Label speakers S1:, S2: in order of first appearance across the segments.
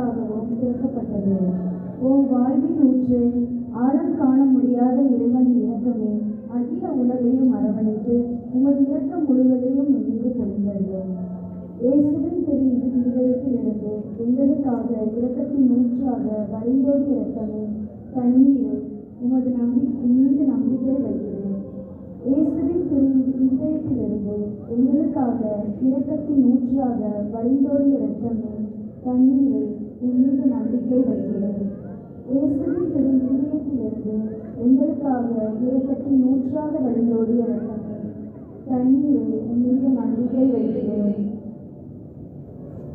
S1: எங்களுக்காகவும் திறக்கப்பட்டது. ஓ வாழ்வின் ஊற்றே, ஆழம் காண முடியாத இறைவனின் இரக்கமே, அகில உலகையும் அரவணைத்து உமது இரக்கம் முழுவதையும் மீது பொழிந்தருளும். இயேசுவின் திரு இதயத்திலிருந்து எங்களுக்காக இரக்கத்தின் ஊற்றாக வழிந்தோடி இரக்கமே, தண்ணீரை உமது மீது நம்பிக்கை வைக்கிறேன். இயேசுவின் திரு இதயத்திலிருந்து எங்களுக்காக இரக்கத்தின் ஊற்றாக வழிந்தோடிய இரத்தமே, தண்ணீரை உன் மீது நம்பிக்கை வைக்கிறேன். இயேசுவின் திரு இதயத்திலிருந்து எங்களுக்காக இரக்கத்தின் ஊற்றாக வழிந்தோடிய இரத்தமே, தண்ணீரை உன் மீது நம்பிக்கை வைக்கிறேன்.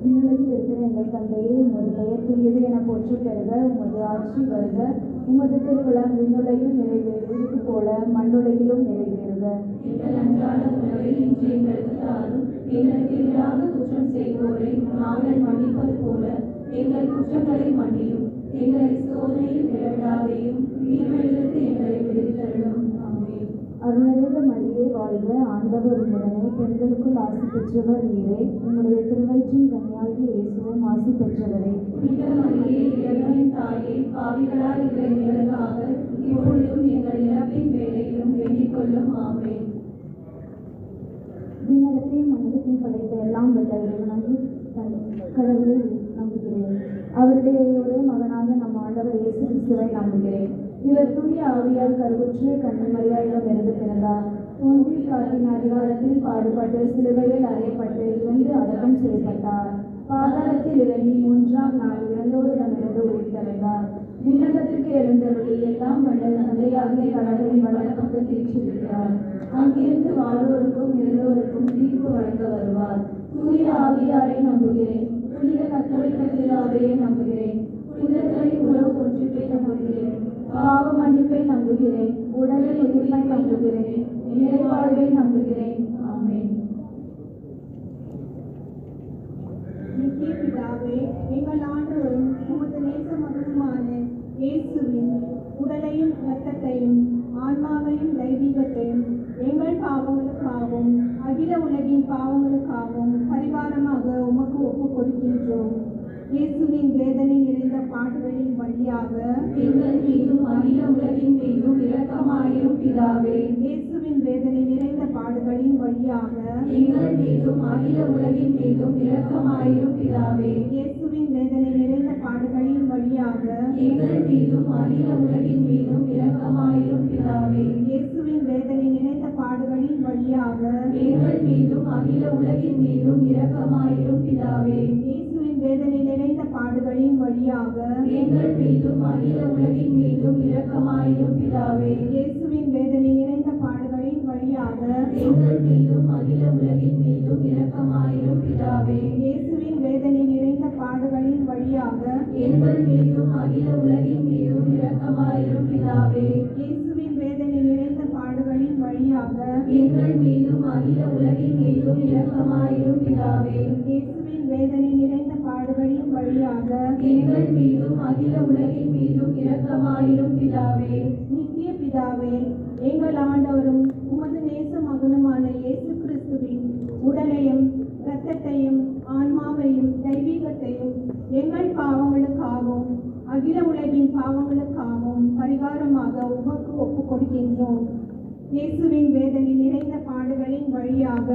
S1: விண்ணுலகில் இருக்கிற எங்கள் தந்தையே, உமது பெயர் தூயது என போற்று பெறுக. உமது ஆட்சி வருக. உமது திருவிழம் விண்ணுலகில் நிறைவேறுவது போல மண்ணுலகிலும் நிறைவேறுக.
S2: எங்கள் அன்றாட உணவை இன்று எங்களுக்கு தாரும். எங்களுக்கு எதிராக குற்றம் செய்வோரை நாங்கள் மன்னிப்பது போல எங்கள் குற்றங்களை மன்னியும். எங்களை சோதனையில் விளையாடாதையும் தீமையிலிருந்து எங்களை விடுவித்தருளும். ஆமென்.
S1: அருள்நிறைந்த மரியே வாழ்க, ஆண்டவர் உம்முடனே, பெண்களுக்குள் ஆசி பெற்றவர் நீரே. உம்முடைய திருவயிற்றின் கனியாகிய இயேசுவும் ஆசி பெற்றவரே.
S2: புனித மரியே, இறைவனின் தாயே, பாவிகளாய் இருக்கிற எங்களுக்காக இப்பொழுதும் எங்கள் இறப்பின் வேளையிலும் வேண்டிக் கொள்ளும். ஆமென்.
S1: விண்ணகத்தையும் மனிதத்தையும் படைத்த எல்லாம் வல்ல இறைவனாகி கடவுளை நம்புகிறேன். அவருடைய ஒரே மகனாக நம் ஆண்டவர் இயேசு கிறிஸ்துவை நம்புகிறேன். இவர் தூய ஆவியால் கருவுற்று கன்னிமரியாயிடம் இருந்து பிறந்தார். தோன்றி காட்டின் அதிகாரத்தில் பாடுபட்டு சிலுவையில் அறையப்பட்டு இறந்து அடக்கம் செய்யப்பட்டார். பாதாளத்தில் இறங்கி 3ஆம் நாள் இறந்தோரிடமிருந்து உயிர்த்தெழுந்தார். விண்ணகத்திற்கு எழுந்தருளி எல்லாம் வல்ல தந்தையாகிய கடவுளின் வலப்பக்கத்தில் வீற்றிருக்கிறார். அங்கிருந்து வாழ்வோருக்கும் இறந்தோருக்கும் தீர்ப்பு வழங்க வருவார். தூய ஆவியாரை நம்புகிறேன். புனித கத்தோலிக்க திருச்சபையை நம்புகிறேன். புனிதர்களின் உறவு ஒன்றிப்பை நம்புகிறேன். பாவ மன்னிப்பை நம்புகிறேன். உடலில் உயிர்ப்பை நம்புகிறேன். இறைவாழ்வை நம்புகிறேன். ஆமென்.
S3: நித்திய பிதாவே, எங்கள் ஆண்டவரும் உமது நேச மகனுமான இயேசுவின் உடலையும் இரத்தத்தையும் ஆன்மாவையும் தெய்வீகத்தையும் எங்கள் பாவங்களுக்காகவும் அகில உலகின் பாவங்களுக்காகவும் பரிகாரமாக உமக்கு ஒப்புக் கொடுக்கின்றோம். இயேசுவின் வேதனை நிறைந்த பாடுகளின் வழியாக
S2: எங்கள் மீதும் அகில உலகின் மீதும் இரக்கமாயிரும் பிதாவே.
S3: இயேசுவின் வேதனை நிறைந்த பாடுகளின் வழியாக
S2: எங்கள் மீதும் அகில உலகின் மீதும் இரக்கமாயிரும் பிதாவே.
S3: இயேசுவின் வேதனை நிறைந்த பாடுகளின் வழியாக
S2: எங்கள் மீதும் அகில உலகின் மீதும் இரக்கமாயிரும் பிதாவே.
S3: இயேசுவின் வேதனை நிறைந்த பாடுகளின் வழியாக
S2: எங்கள் மீதும் அகில உலகின் மீதும் இரக்கமாயிரும் பிதாவே.
S3: இயேசுவின் வேதனை நிறைந்த பாடுகளின் வழியாக
S2: எங்கள் மீதும் அகில உலகின் மீதும் இரக்கமாயிரும் பிதாவே.
S3: இயேசுவின் வேதனை நிறைந்த பாடுகளின் வழியாக
S2: எங்கள் மீதும் அகில உலகின் மீதும் இரக்கமாயிரும் பிதாவே.
S3: இயேசுவின் வேதனை நிறைந்த பாடுகளின் வழியாக
S2: எங்கள் மீதும் அகில உலகின் மீதும் இரக்கமாயிரும் பிதாவே.
S3: இயேசுவின் வேதனை நிறைந்த பாடுகளின் வழியாக
S2: எங்கள் மீதும் அகில உலகின் மீதும் இரக்கமாயிரும் பிதாவே.
S3: இயேசுவின் வேதனை நிறைந்த பாடுகளின் வழியாக
S2: எங்கள் மீதும் அகில உலகின் மீதும் இரக்கமாயிரும் பிதாவே.
S3: நித்திய பிதாவே, எங்கள் ஆண்டவரும் உமது நேச மகனுமான இயேசு கிறிஸ்துவின் உடலையும் இரத்தத்தையும் ஆன்மாவையும் தெய்வீகத்தையும் எங்கள் பாவங்களுக்காகவும் அகில உலகின் பாவங்களுக்காகவும் பரிகாரமாக உமக்கு ஒப்புக் கொடுக்கின்றோம். இயேசுவின் வேதனை நிறைந்த பாடுகளின் வழியாக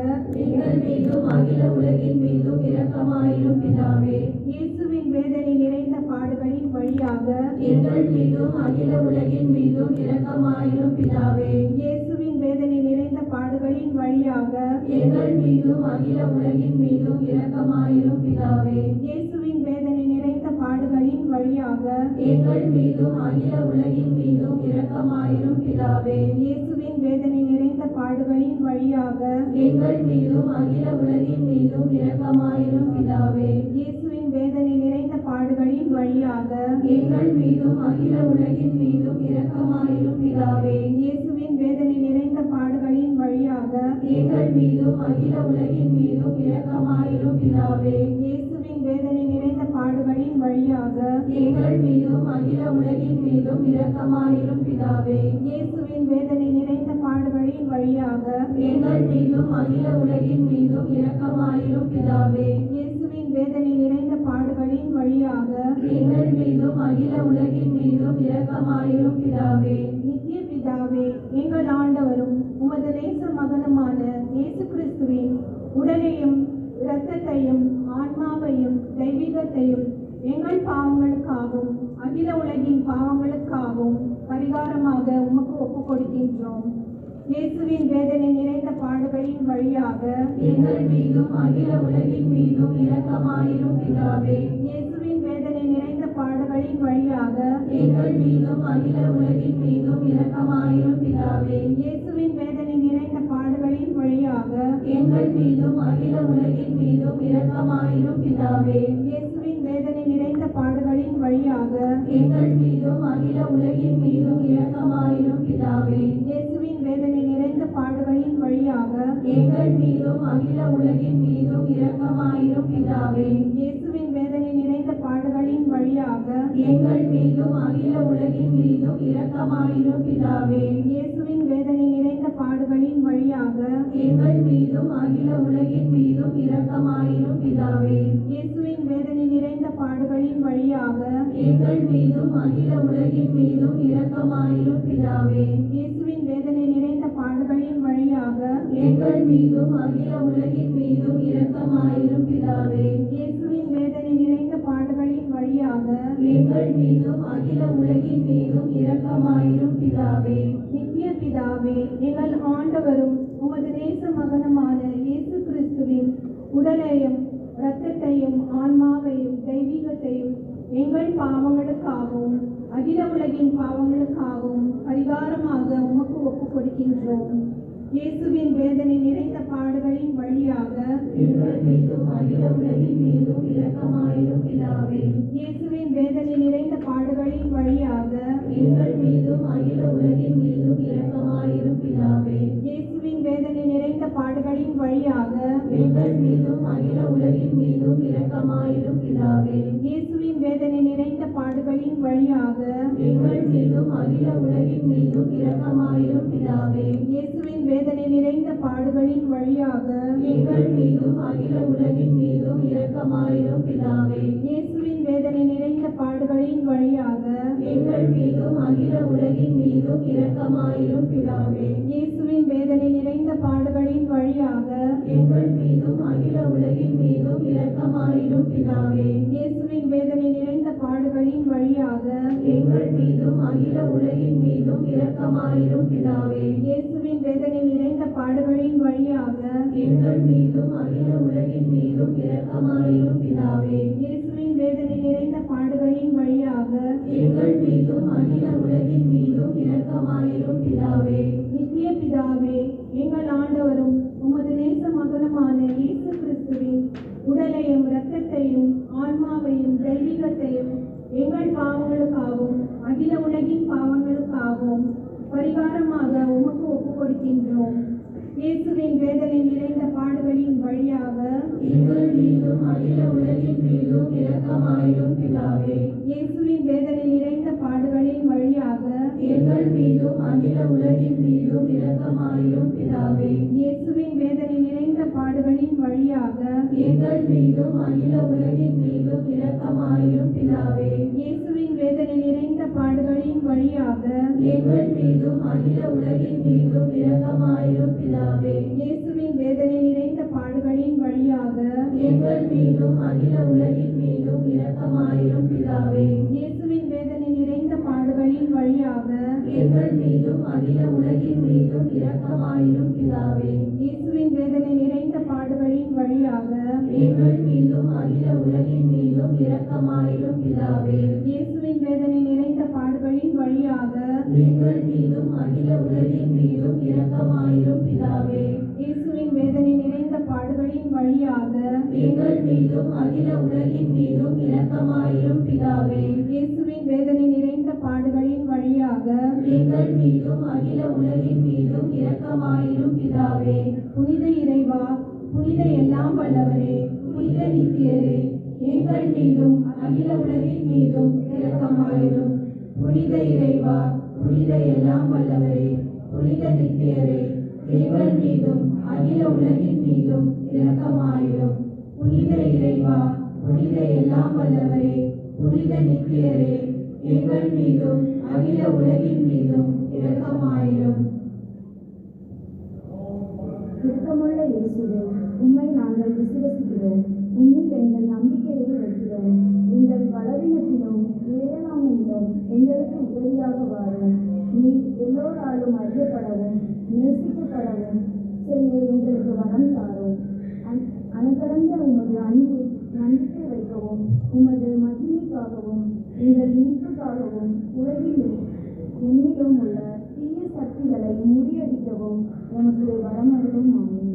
S2: எங்கள் மீதும் அகில உலகின் மீதும் இரக்கமாயிரும் பிதாவே.
S3: இயேசுவின் வேதனை நிறைந்த பாடுகளின் வழியாக
S2: எங்கள் மீதும் அகில உலகின் மீதும் இரக்கமாயிரும் பிதாவே.
S3: இயேசுவின் வேதனை நிறைந்த பாடுகளின் வழியாக
S2: எங்கள் மீதும் அகில உலகின் மீதும் இரக்கமாயிரும் பிதாவே.
S3: இயேசுவின் வேதனை நிறைந்த பாடுகளின் வழியாக
S2: எங்கள் மீதும் அகில உலகின் மீதும் இரக்கமாயிரும் பிதாவே.
S3: இயேசுவின் வேதனை நிறைந்த பாடுகளின் வழியாக
S2: எங்கள் மீதும் அகில உலகின் மீதும் இரக்கமாயிரும் பிதாவே.
S3: இயேசுவின் வேதனை நிறைந்த பாடுகளின் வழியாக
S2: எங்கள் மீதும் அகில உலகின் மீதும் இரக்கமாயிரும் பிதாவே.
S3: இயேசுவின் வேதனை நிறைந்த பாடுகளின் வழியாக
S2: எங்கள் மீதும் அகில உலகின் மீதும் இரக்கமாயிரும் பிதாவே.
S3: இயேசுவின் வேதனை நிறைந்த பாடுகளின் வழியாக
S2: எங்கள் மீதும் அகில உலகின் மீதும் இரக்கமாயிரும் பிதாவே.
S3: இயேசுவின் வேதனை நிறைந்த பாடுகளின் வழியாக
S2: எங்கள் மீதும் அகில உலகின் மீதும் இரக்கமாயிரும் பிதாவே.
S3: இயேசுவின் வேதனை நிறைந்த பாடுகளின் வழியாக
S2: இரக்கமாயிரும் பிதாவே.
S3: நித்திய பிதாவே, எங்கள் ஆண்டவரும் உமது நேச மகனுமான இயேசு கிறிஸ்துவின் உடலையும் இரத்தத்தையும் ஆன்மாவையும் தெய்வீகத்தையும் எங்கள் பாவங்களுக்காகவும் அகில உலகின் பாவங்களுக்காகவும் பரிகாரமாக உமக்கு ஒப்புக் கொடுக்கின்றோம். இயேசுவின் வேதனை நிறைந்த பாடுகளின் வழியாக
S2: எங்கள் மீதும் அகில உலகின் மீதும் இரக்கமாயிரும் பிதாவே.
S3: இயேசுவின் வேதனை நிறைந்த பாடுகளின் வழியாக
S2: எங்கள் மீதும் அகில உலகின் மீதும் இரக்கமாயிரும் பிதாவே.
S3: இயேசுவின் வேதனை நிறைந்த பாடுகளின் வழியாக
S2: எங்கள் மீதும் அகில உலகின் மீதும் இரக்கமாயிரும் பிதாவே.
S3: இயேசுவின் வேதனை நிறைந்த பாடுகளின் வழியாக
S2: எங்கள் மீதும் அகில உலகின் மீதும் இரக்கமாயிரும் பிதாவே.
S3: இயேசுவின் வேதனை நிறைந்த பாடுகளின் வழியாக
S2: எங்கள் மீதும் அகில உலகின் மீதும் இரக்கமாயிரும் பிதாவே.
S3: இயேசுவின் வேதனை நிறைந்த பாடுகளின் வழியாக
S2: எங்கள் மீதும் அகில உலகின் மீதும் இரக்கமாயிரும் பிதாவே.
S3: இயேசுவின் வேதனை நிறைந்த பாடுகளின் வழியாக
S2: எங்கள் மீதும் அகில உலகின் மீதும் இரக்கமாயிரும் பிதாவே.
S3: இயேசுவின் வேதனை நிறைந்த பாடுகளின் வழியாக
S2: எங்கள் மீதும் அகில உலகின் மீதும் இரக்கமாயிரும் பிதாவே.
S3: இயேசுவின் வேதனை நிறைந்த பாடுகளின் வழியாக
S2: எங்கள் மீதும் அகில உலகின் மீதும் இரக்கமாயிரும் பிதாவே.
S3: இயேசுவின் வேதனை நிறைந்த பாடுகளின் வழியாக
S2: எங்கள் மீதும் அகில உலகின் மீதும் இரக்கமாயிரும் பிதாவே.
S3: நித்திய பிதாவே, எங்கள் ஆண்டவரும் உமது நேச மகனுமான இயேசு கிறிஸ்துவின் உடலையும் இரத்தத்தையும் ஆன்மாவையும் தெய்வீகத்தையும் எங்கள் பாவங்களுக்காகவும் அகில உலகின் பாவங்களுக்காகவும் பரிகாரமாக உமக்கு ஒப்புக் கொடுக்கின்றோம். இயேசுவின் வேதனை நிறைந்த பாடுகளின் வழியாக
S2: எங்கள் மீதும் அகில உலகின் மீதும் இரக்கமாயிரும் பிதாவே.
S3: இயேசுவின் வேதனை நிறைந்த பாடுகளின் வழியாக
S2: எங்கள் மீதும் அகில உலகின் மீதும் இரக்கமாயிரும் பிதாவே.
S3: இயேசுவின் வேதனை நிறைந்த பாடுகளின் வழியாக
S2: எங்கள் மீதும் அகில உலகின் மீதும் இரக்கமாயிரும் பிதாவே.
S3: இயேசுவின் வேதனை நிறைந்த பாடுகளின் வழியாக
S2: எங்கள் மீதும் அகில உலகின் மீதும் இரக்கமாயிரும் பிதாவே.
S3: இயேசுவின் வேதனை நிறைந்த பாடுகளின் வழியாக
S2: எங்கள் மீதும் அகில உலகின் மீதும் இரக்கமாயிரும் பிதாவே.
S3: இயேசுவின் வேதனை நிறைந்த பாடுகளின் வழியாக
S2: எங்கள் மீதும் அகில உலகின் மீதும் இரக்கமாயிரும் பிதாவே.
S3: இயேசுவின் வேதனை நிறைந்த பாடுகளின் வழியாக
S2: எங்கள் மீதும் அகில உலகின் மீதும் இரக்கமாயிரும் பிதாவே.
S3: இயேசுவின் வேதனை நிறைந்த பாடுகளின் வழியாக
S2: எங்கள் மீதும் அகில உலகின் மீதும் இரக்கமாயிரும் பிதாவே.
S3: இயேசுவின் வேதனை நிறைந்த பாடுகளின் வழியாக
S2: எங்கள் மீதும் அகில உலகின் மீதும் இரக்கமாயிரும் பிதாவே.
S3: இயேசுவின் வேதனை நிறைந்த பாடுகளின் வழியாக
S2: எங்கள் மீதும் அகில உலகின் மீதும் இரக்கமாயிரும் பிதாவே.
S3: நித்திய பிதாவே, எங்கள் ஆண்டவரும் உமது நேச மகனுமான இயேசு கிறிஸ்துவின் உடலையும் இரத்தத்தையும் ஆன்மாவையும் தெய்வீகத்தையும் எங்கள் பாவங்களுக்காகவும் அகில உலகின் பாவங்களுக்காகவும் பரிகாரமாக உமக்கு ஒப்புக் கொடுக்கின்றோம். இயேசுவின் வேதனை நிறைந்த பாடுகளின் வழியாக
S2: எங்கள் மீதும் அகில உலகின் மீதும் இரக்கமாயிரும் பிதாவே.
S3: இயேசுவின் வேதனை நிறைந்த பாடுகளின் வழியாக
S2: எங்கள் மீதும் அகில உலகின் மீதும் இரக்கமாயிரும் பிதாவே.
S3: இயேசுவின் வேதனை நிறைந்த பாடுகளின் வழியாக
S2: எங்கள் மீதும் அகில உலகின் மீதும் இரக்கமாயிரும் பிதாவே.
S3: இயேசுவின் வேதனை நிறைந்த பாடுகளின் வழியாக
S2: எங்கள் மீதும் அகில உலகின் மீதும் இரக்கமாயிரும் பிதாவே.
S3: இயேசுவின் வேதனை நிறைந்த பாடுகளின் வழியாக
S2: எங்கள் மீதும் அகில உலகின் மீதும் இரக்கமாயிரும் பிதாவே.
S3: இயேசுவின் வேதனை நிறைந்த பாடுகளின் வழியாக
S2: எங்கள் மீதும் அகில உலகின் மீதும் இரக்கமாயிரும் பிதாவே.
S3: இயேசுவின் வேதனை நிறைந்த பாடுகளின் வழியாக
S2: எங்கள் மீதும் அகில உலகின் மீதும் இரக்கமாயிரும் பிதாவே.
S3: இயேசுவின் வேதனை நிறைந்த பாடுகளின் வழியாக
S2: எங்கள் மீதும் அகில உலகின் மீதும் இரக்கமாயிரும் பிதாவே.
S3: இயேசுவின் வேதனை நிறைந்த பாடுகளின் வழியாக
S2: எங்கள் மீதும் அகில உலகின் மீதும் இரக்கமாயிரும் பிதாவே.
S3: இயேசுவின் வேதனை நிறைந்த பாடுகளின் வழியாக
S2: எங்கள் மீதும் அகில உலகின் மீதும் இரக்கமாயிரும் பிதாவே.
S3: புனித இறைவா, புனித எல்லாம் வல்லவரே,
S2: புனித நித்தியரே, எங்கள் மீதும் அகில உலகின் மீதும் இரக்கமாயிரும். புனித இறைவா, புனித எல்லாம் வல்லவரே, புனித நித்தியரே, எங்கள் மீதும் அகில உலகின் மீதும் இரக்கமாயிரும். புனித இறைவா, புனித எல்லாம் வல்லவரே, புனித நித்தியரே, எங்கள் மீதும் அகில உலகின் மீதும் இரக்கமாயிரும்.
S1: இரக்கமுள்ள இயேசுவே, உம்மை நாங்கள் விசுவசிக்கிறோம். உம்மில் எங்கள் நம்பிக்கையை வைக்கிறோம். எங்கள் பலவீனத்திலும் இறையாமையிலும் எங்களுக்கு உதவியாக வாரும். நீர் எல்லோராலும் அறியப்படவும் நேசிக்கப்படவும் செய்ய எங்களுக்கு வரம் தாரும். அனைக்கடந்த உமது அன்பில் நம்பிக்கை வைக்கவும் உமது மகிமைக்காகவும் எங்கள் மீட்புக்காகவும் உலகிலும் எண்ணிலும் உள்ள தீய சக்திகளை முறியடிக்கவும் எமக்கு வரமருளும். ஆமென்.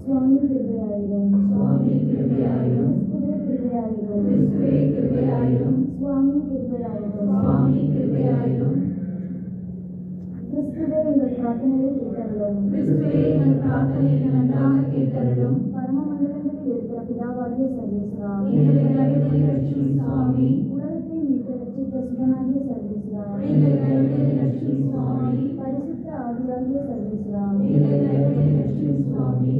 S1: சுவாமி கிருபையாயிரும்.
S2: சுவாமி கிருபையாயிரும்.
S1: கிறிஸ்துவே கிருபையாயிரும்.
S2: கிறிஸ்துவே கிருபையாயிரும்.
S1: சுவாமி கிருபையாயிரும்.
S2: சுவாமி கிருபையாயிரும்.
S1: கிறிஸ்துவே எங்கள் பிரார்த்தனையை கேட்டருளும்.
S2: கிறிஸ்துவே எங்கள் பிரார்த்தனையை நன்றாக கேட்டருளும்.
S1: பரமமண்டலங்களில் இருக்கிற பிதாவாகிய சர்வேஸ்வரா,
S2: எங்களை கைவிட்டு ரட்சியும் சுவாமி.
S1: உலகத்தை மீட்டு ரட்சித்த சுகனாகிய சர்வேஸ்வரா,
S2: எங்களை கைவிட்டு ரட்சியும் சுவாமி.
S1: பரிசுத்த ஆவியாகிய சர்வேஸ்வரா,
S2: எங்களை கைவிட்டு ரட்சியும் சுவாமி.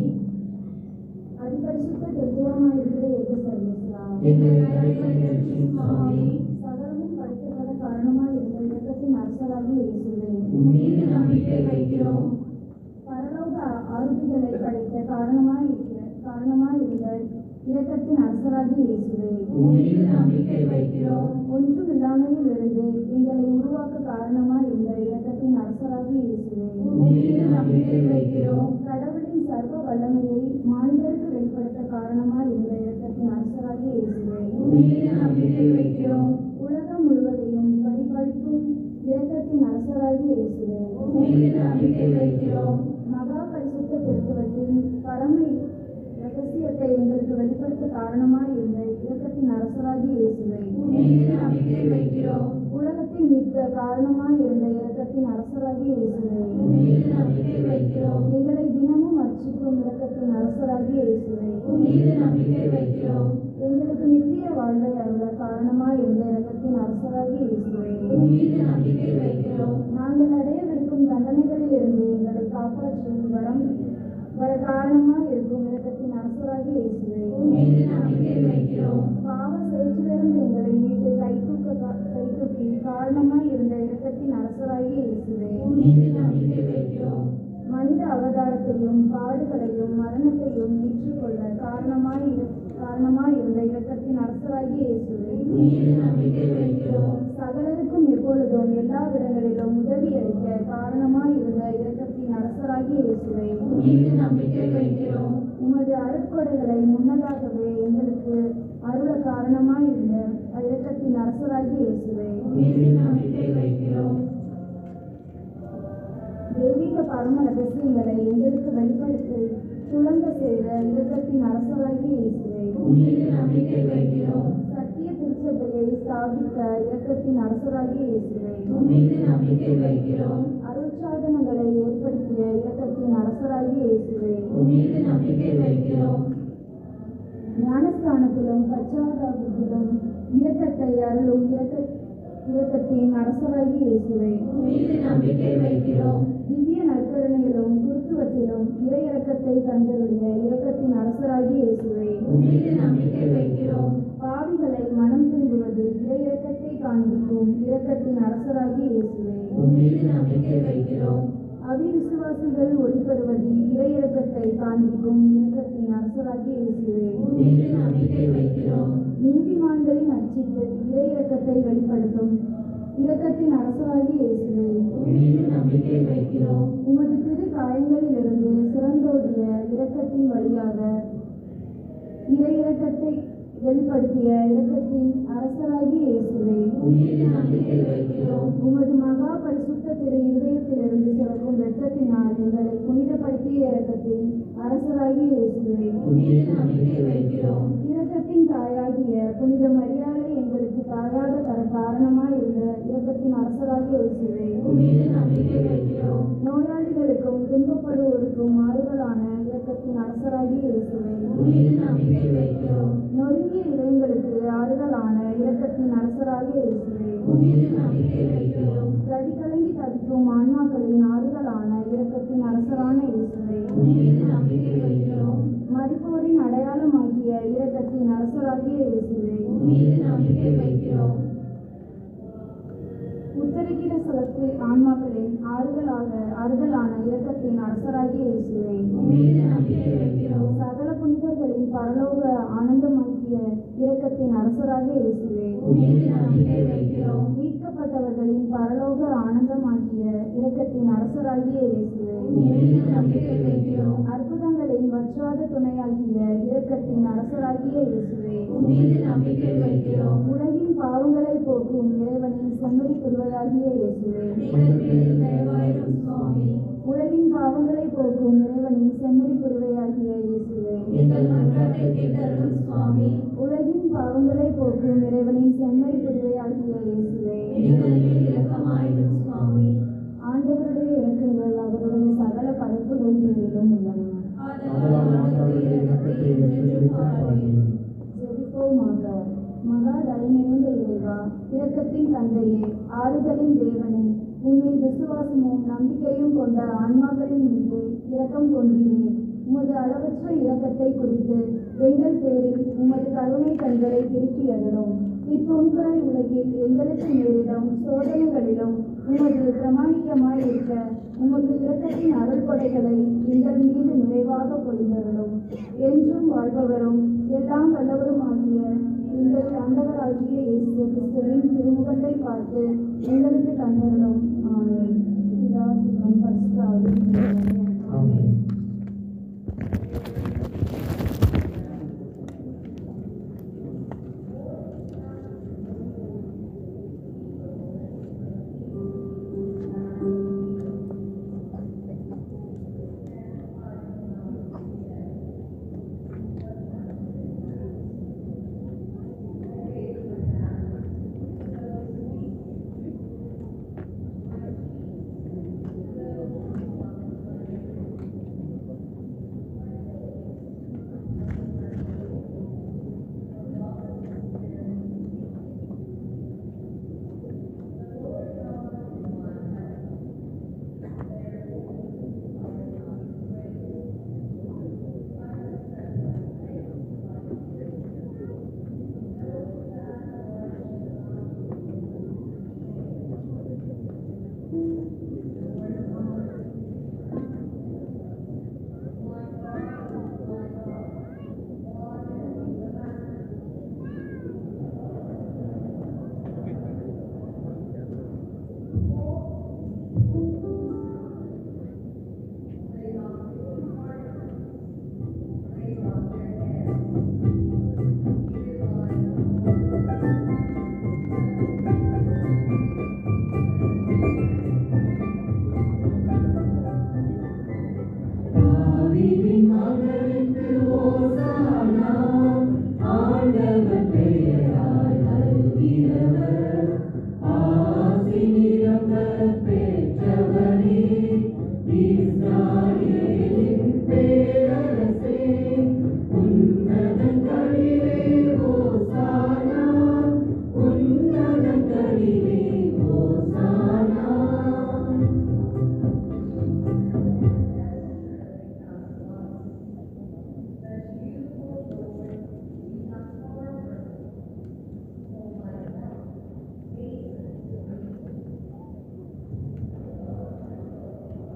S1: அதிபரிசுத்த தத்துவமாயிருக்கிற ஏக சர்வேஸ்வரா,
S2: எங்களை கைவிட்டு ரட்சியும் சுவாமி.
S1: சகலமும் படைக்கப்பட காரணமாய் இருந்த இயக்கத்தின் அரசராகிய இயேசுவே,
S2: மீது நம்பிக்கை வைக்கிறோம்.
S1: பரலோக ஆருதிகளை படைத்த காரணமாய் இருந்த இரக்கத்தின் அரசராகிய இயேசுவே,
S2: மீது நம்பிக்கை வைக்கிறோம்.
S1: ஒன்றும் இல்லாமையில் இருந்து எங்களை உருவாக்க காரணமாய் இருந்த இரக்கத்தின் அரசராகிய இயேசுவே,
S2: மீது நம்பிக்கை வைக்கிறோம்.
S1: கடவுளின் சர்வ வல்லமையை மானிடருக்கு வெளிப்படுத்த காரணமாய் இருந்த இரக்கத்தின் அரசராகிய இயேசுவே,
S2: மீது நம்பிக்கை வைக்கிறோம்.
S1: உலகம் முழுவதையும் பரிபாலிக்கும் இரக்கத்தின் அரசராகிய இயேசுவே,
S2: மீது நம்பிக்கை வைக்கிறோம்.
S1: மகா பரிசுத்த திருத்துவத்தின் பரம ரகசியத்தை எங்களுக்கு வெளிப்படுத்த காரணமாய் இருந்த இரக்கத்தின் அரசராகிய இயேசுவே,
S2: மீது நம்பிக்கை வைக்கிறோம்.
S1: உலகத்தை மீட்க காரணமாய் இருந்த இரக்கத்தின் அரசராகிய இயேசுவே,
S2: மீது நம்பிக்கை வைக்கிறோம்.
S1: எங்களை தினமும் அர்ச்சிக்கும் இரக்கத்தின் அரசராகிய இயேசுவே,
S2: மீது நம்பிக்கை வைக்கிறோம்.
S1: எங்களுக்கு நித்திய வாழ்வை அருள காரணமாய் இருந்த இரக்கத்தின் அரசராகிய இயேசுவே,
S2: மீது நம்பிக்கை வைக்கிறோம்.
S1: நாங்கள் அடையவிருக்கும் தண்டனைகளில் இருந்து எங்களை காப்பாற்றி வர காரணமாய் இருக்கும் இரக்கத்தின் அரசராகிய இயேசுவே,
S2: மீது நம்பிக்கை வைக்கிறோம்.
S1: பாவ செயற்றிலிருந்து எங்களை மீட்டு கைதூக்கி காரணமாய் இருந்த இரக்கத்தின் அரசராகிய இயேசுவே,
S2: மீது நம்பிக்கை வைக்கிறோம்.
S1: மனித அவதாரத்தையும் பாடுகளையும் மரணத்தையும் ஏற்றுக்கொள்ள காரணமாய் இருந்த இரக்கத்தின் அரசராகிய இயேசுவே,
S2: மீது நம்பிக்கை வைக்கிறோம்.
S1: சகலருக்கும் எப்பொழுதும் எல்லா இடங்களிலும் உதவி அளிக்க காரணமாய் இருந்த இரக்கத்தின் அரசராகிய இயேசுவே,
S2: மீது நம்பிக்கை வைக்கிறோம்.
S1: உமது அருட்கொடைகளை முன்னதாகவே எங்களுக்கு அருள காரணமாய் இருந்த இரக்கத்தின் அரசராகிய இயேசுவே,
S2: மீது நம்பிக்கை வைக்கிறோம்.
S1: தெய்வீக பரம ரகசியங்களை எங்களுக்கு வெளிப்படுத்தி துளங்க செய்த இரக்கத்தின் அரசராகிய இயேசுவே,
S2: மீது நம்பிக்கை வைக்கிறோம்.
S1: சத்திய திருச்சபையை ஸ்தாபித்த இரக்கத்தின் அரசராகிய இயேசுவே,
S2: மீது நம்பிக்கை வைக்கிறோம்.
S1: அருட்சாதனங்களை ஏற்படுத்திய இரக்கத்தின் அரசராகிய இயேசுவே,
S2: மீது நம்பிக்கை வைக்கிறோம்.
S1: ஞானஸ்தானத்திலும் பச்சாதாபத்திலும் இரக்கத்தை அருளும் இரக்கத்தின் அரசராகிய இயேசுவே,
S2: மீது நம்பிக்கை வைக்கிறோம்.
S1: திவ்ய நற்கருணையிலும் குருத்துவத்திலும் இறை இரக்கத்தை தந்தருடைய இரக்கத்தின் அரசராகிய இயேசுவே,
S2: மீது நம்பிக்கை வைக்கிறோம்.
S1: பாவிகளை மனம் திரும்புவது இறை இரக்கத்தை காண்பிக்கும் இரக்கத்தின் அரசராகிய இயேசுவே,
S2: மீது நம்பிக்கை வைக்கிறோம்.
S1: அவிசுவாசிகள் ஒளிபெறுவது இறை இரக்கத்தை காண்பிக்கும் இரக்கத்தின் அரசராகிய இயேசுவே,
S2: மீது நம்பிக்கை வைக்கிறோம்.
S1: நீதிமான்களின் அச்சித்தில் இறை இரக்கத்தை வெளிப்படுத்தும் இரக்கத்தின் அரசராகிய இயேசுவே,
S2: மீது நம்பிக்கை வைக்கிறோம்.
S1: உமது திரு காயங்களிலிருந்து சிறந்தோடிய இரக்கத்தின் வழியாக இறை இரக்கத்தை வெளிப்படுத்திய இரக்கத்தின் அரசராகிய இயேசுவே,
S2: மீது நம்பிக்கை வைக்கிறோம்.
S1: உமது மகா பரிசுத்த திரு இருதயத்திலிருந்து சுரக்கும் இரத்தத்தினால் எங்களை புனிதப்படுத்திய இரக்கத்தின் அரசராகிய இயேசுவே,
S2: மீது நம்பிக்கை வைக்கிறோம்.
S1: இரக்கத்தின் தாயாகிய புனித மரியாதை எங்களுக்கு தாயாக தர காரணமாய் இருந்த இரக்கத்தின் அரசராகிய இயேசுவே,
S2: மீது நம்பிக்கை வைக்கிறோம்.
S1: நோயாளிகளுக்கும் துன்பப்படுவோருக்கும் மாறுதலான இரக்கத்தின் அரசராகிய இயேசுவே,
S2: மீது நம்பிக்கை வைக்கிறோம்.
S1: நொறுங்கிய இதயங்களுக்கு ஆறுதலான இரக்கத்தின் அரசராகிய இயேசுவே,
S2: மீது நம்பிக்கை வைக்கிறோம்.
S1: கதிகலங்கி தவிக்கும் ஆன்மாக்களின் ஆறுதலான இரக்கத்தின் அரசரான இயேசுவே,
S2: மீது நம்பிக்கை வைக்கிறோம்.
S1: மரிப்போரின் அடையாளமாகிய இரக்கத்தின் அரசராகிய இயேசுவே,
S2: மீது நம்பிக்கை வைக்கிறோம்.
S1: சகல ஆன்மாக்களின் ஆறுதலான இரக்கத்தின் அரசராகிய இயேசுவே,
S2: மீது நம்பிக்கை வைக்கிறோம்.
S1: சகல புனிதர்களின் பரலோக ஆனந்தமாகிய இரக்கத்தின் அரசராகிய இயேசுவே,
S2: மீது நம்பிக்கை வைக்கிறோம்.
S1: மீட்கப்பட்டவர்களின் பரலோக ஆனந்தமாகிய இரக்கத்தின் அரசராகிய இயேசுவே,
S2: மீது நம்பிக்கை வைக்கிறோம்.
S1: அற்புதங்களின் வற்றாத துணையாகிய இரக்கத்தின் அரசராகிய இயேசுவே,
S2: மீது நம்பிக்கை வைக்கிறோம்.
S1: உலகின் பாவங்களை போக்கும் இறைவனின் செம்மறி புதுவையாகிய இயேசுவே,
S2: எங்கள் மீது தயவாயிரும் சுவாமி.
S1: உலகின் பாவங்களை போக்கும் இறைவனின் செம்மறி புதுவையாகிய இயேசுவே,
S2: எங்கள் மன்றாட்டை கேட்டருளும் சுவாமி.
S1: உலகின் பாவங்களை போக்கும் இறைவனின் செம்மறி புதுவையாகிய இயேசுவே,
S2: எங்கள் மேல் இரக்கமாயிரும் சுவாமி.
S1: ஆண்டவருடைய இரக்கங்கள் அவருடைய சகல படைப்புகள் பேரிலும் உள்ளன.
S2: ஆதலால் ஆண்டவருடைய இரக்கத்தை என்றென்றும் பாராட்டுகிறோம்.
S1: ஜெபிப்போமாக. மகா தயை நிறைந்த இறைவா, இரக்கத்தின் தந்தையே, ஆறுதலின் தேவனே, உண்மையில் விசுவாசமும் நம்பிக்கையும் கொண்ட ஆன்மாக்களின் மீது இரக்கம் கொண்டீரே. உமது அளவற்ற இரக்கத்தை குறித்து எங்கள் பேரில் உமது கருணை கண்களை திருப்பி அருளும். இத்துன்ப உலகில் எங்களுக்கு நேரிடும் சோதனைகளிலும் உமது பிரமாணிக்கமாய் இருக்க உமது இரக்கத்தின் அருள்கொடைகளை எங்கள் மீது நிறைவாக பொழிந்தருளும். என்றும் வாழ்பவரும் எல்லாம் வல்லவருமாகிய எங்கள் ஆண்டவராகிய இயேசு கிறிஸ்துவின் திருமுகத்தை பார்த்து எங்களுக்கு தந்தருளும். ஆமென். பிதா, சுதன், பரிசுத்த ஆவியின் பெயராலே. ஆமென்.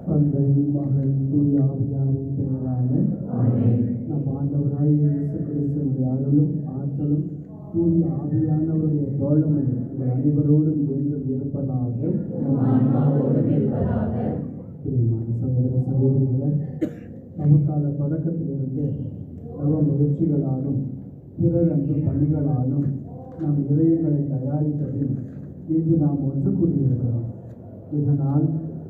S4: தந்தை, மகன், தூய ஆவியாரின் பெயராலே நம் ஆண்டவராகிய இயேசு கிறிஸ்துவின் அருளும் ஆற்றலும் தூய ஆவியானவருடைய தோழமையும் உங்கள் அனைவரோடும் என்றும் இருப்பதாக. பிரியமான சகோதர சகோதரிகளே, நமக்கால தொடக்கத்திலிருந்து நவ முயற்சிகளாலும் பிறர் அன்பு பணிகளாலும் நம் இதயங்களை தயாரித்ததில் இன்று நாம் ஒன்று கூடியிருக்கிறோம். இதனால்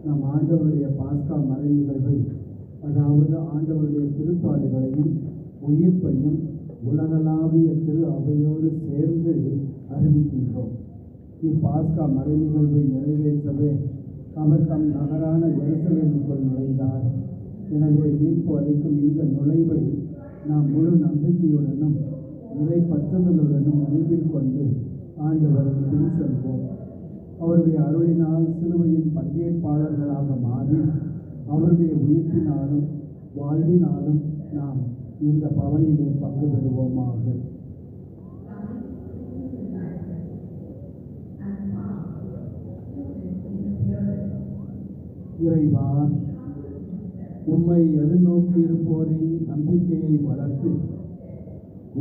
S4: நம் ஆண்டவருடைய பாஸ்கா மறை நிகழ்வை, அதாவது ஆண்டவருடைய திருப்பாடுகளையும் உயிர்ப்பையும் உலகளாவிய திரு அவையோடு சேர்ந்து அறிவிக்கின்றோம். இப்பாஸ்கா மறை நிகழ்வை நிறைவேற்றவே அவர் தம் நகரான எருசலேமுக்குள் நுழைந்தார். எனவே மீட்பு அளிக்கும் இந்த நுழைவை நாம் முழு நம்பிக்கையுடனும் இறை பற்றுதலுடனும் நினைவில் கொண்டு ஆண்டவரை பின் செல்வோம். அவருடைய அருளினால் சிலுவையின் பங்கேற்பாளர்களாக மாறி அவருடைய உயிர்ப்பினாலும் வாழ்வினாலும் நாம் இந்த பவனிலே பங்கு பெறுவோமாக. இறைவா, உம்மை எதிர்நோக்கி இருப்போரின் நம்பிக்கையை வளர்த்து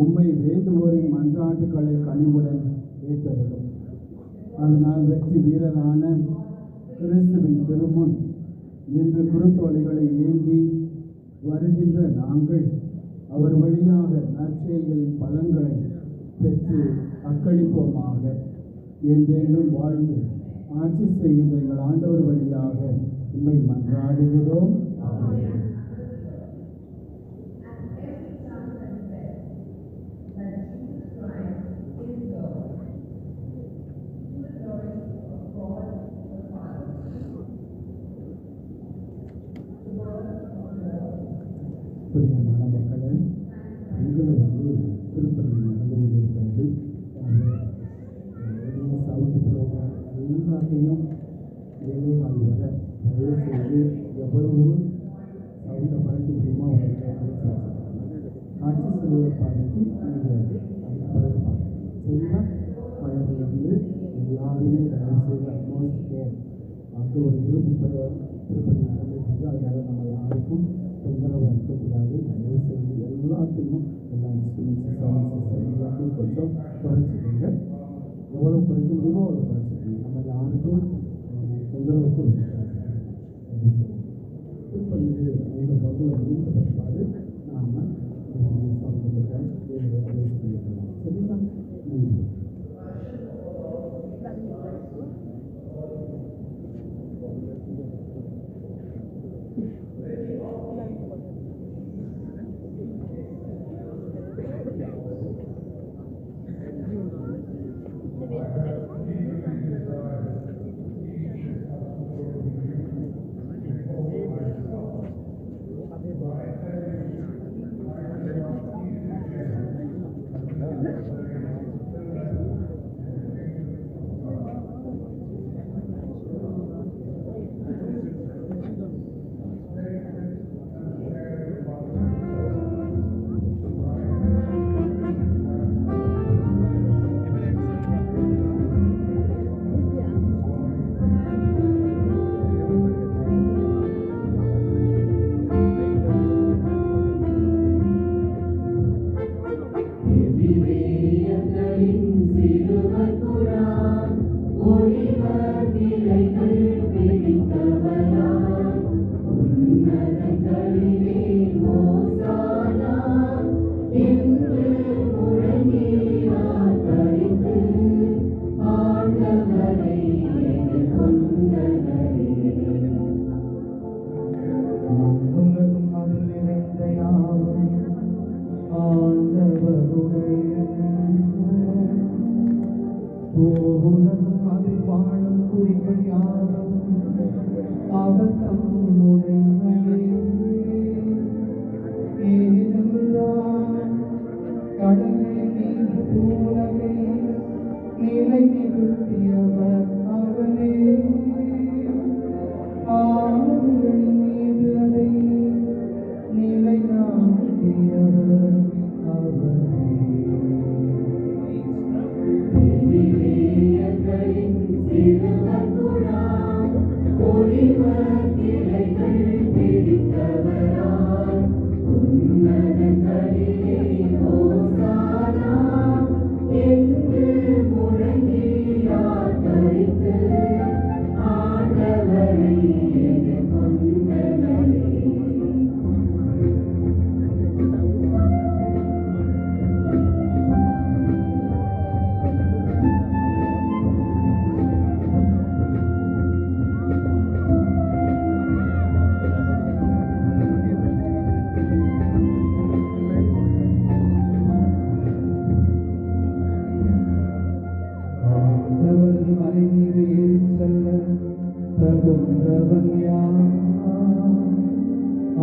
S4: உம்மை வேண்டுவோரின் மன்றாட்டுக்களை கனிவுடன் ஏற்றருளும். அதனால் வெற்றி வீரரான கிறிஸ்துவின் திருமுன் இன்று குருத்தோலைகளை ஏந்தி வருகின்ற நாங்கள் அவர் வழியாக நற்செயல்களின் பலன்களை பெற்று அக்களிப்போமாக. என்றென்றும் வாழ்ந்து ஆட்சி செய்கின்ற எங்கள் ஆண்டவர் வழியாக உம்மை மன்றாடுகிறோம். பிரியமான மக்களே, எங்களை திருப்பதி நடந்து கொண்டிருக்கிறது. சவுண்ட் ப்ரோக்ராம் எல்லாத்தையும் வேலைகள் வர தயவு செய்து எவ்வளவு சவுண்டை பறக்க முடியுமோ அவர்களுக்கு ஆட்சி செல்வர் பாதைக்கு நீங்கள் சரிங்களா? வயதிலிருந்து எல்லாருமே தயவு செய்து அட்மோஸ்ட் கேர் அந்த ஒரு குரூப் திருப்பதி நடந்துட்டு அதனால நம்ம யாருக்கும் தொந்தரவு இருக்கக்கூடாது. தயவு செய்து எல்லாத்தையும் எல்லா இன்ஸ்ட்ருமெண்ட்ஸு சவுண்ட்ஸு எல்லாத்தையும் கொஞ்சம் குறைச்சிக்கோங்க. எவ்வளோ குறைக்க முடியுமோ அவ்வளோ குறைச்சிக்கோங்க. நம்ம யாருக்கும் தொந்தரவுக்கு திருப்பதி அவங்க பகுதியில் முடிந்த பிற்பாடு நாம் சாப்பிட்டுக்கலாம். சரிங்களா? நன்றி.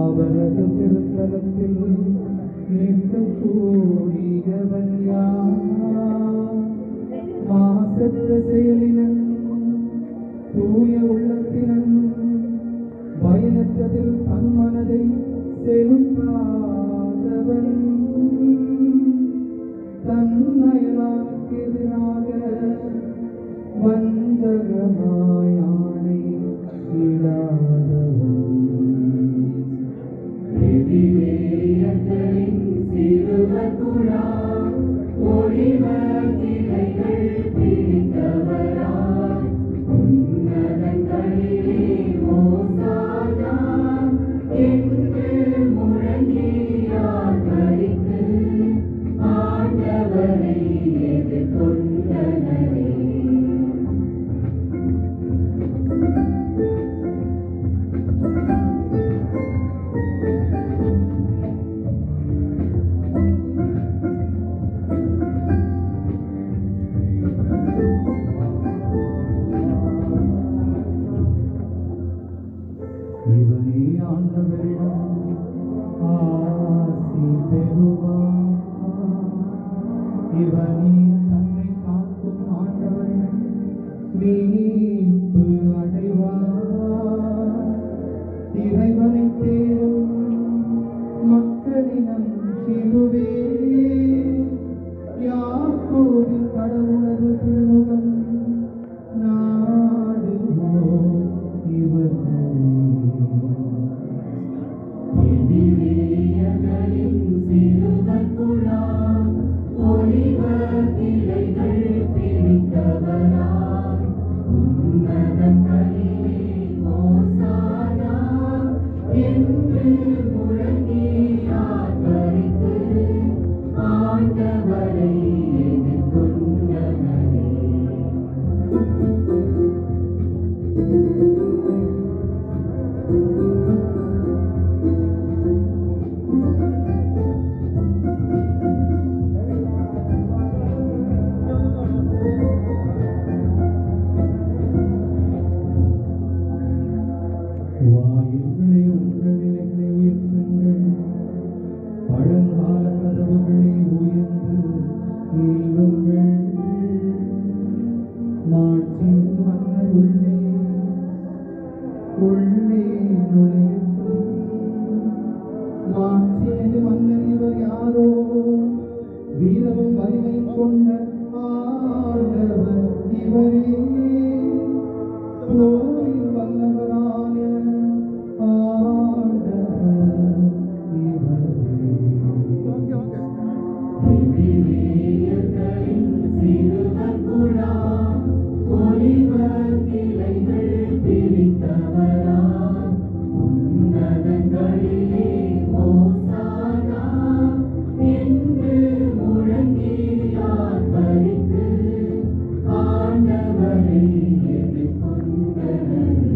S4: அவரது திருத்தலத்தில் நிற்கக்கூடியவன் மாசற்ற செயலினன் தூய உள்ளத்தினன் பயனற்றதில் தன் மனதை செலுத்தாதவன் தன் அயலானுக்கு எதிராக வஞ்சகமாயானை எபிரேயர்களின் சிறுவர் குழாம் ஒளிவர் கிளைகள் பிடித்தவராம் உன்னதங்களிலே ஓசானா என்று முழங்கியார் பறித்து ஆண்டவரை எதிர்கொண்டனரே. இவனே ஆண்டவரிடம் ஆசி பெறுவார். இவனே தன்னை காக்கும் ஆண்டவரிடம் மீட்பு அடைவார். இறைவனை தேடும் மக்களினம் சிலுவே யாக்கோபின் கடவுளது திருமுகம் நாடுவோம் இவனே. எபிரேயர்களின் சிறுவர் குழாம் ஒளிவர் கிளைகள் பிடித்தவராம் உன்னதங்களிலே ஓசானா என்று முழங்கியார் பறித்து ஆண்டவரை எதிர்கொண்டனரே. வாயில்களை உங்கள் நிலைகளை உயர்த்துங்கள், பழங்கால கதவுகளை உயர்ந்து நில்லுங்கள். மாட்சியின் மன்னர் உள்ளே நுழையட்டும். மாட்சியின் மன்னர் இவர் யாரோ? வீரமும் வலிமையும் கொண்ட ஆண்டவர் இவரே. போரில் வல்லவரான ஆண்டவர் இவரே. எபிரேயர்களின் சிறுவர் குழாம் ஒளிவர் கிளைகள் பிடித்தவராம் உன்னதங்களிலே ஓசானா என்று முழங்கியார் பறித்து ஆண்டவரை எதிர்கொண்டனரே.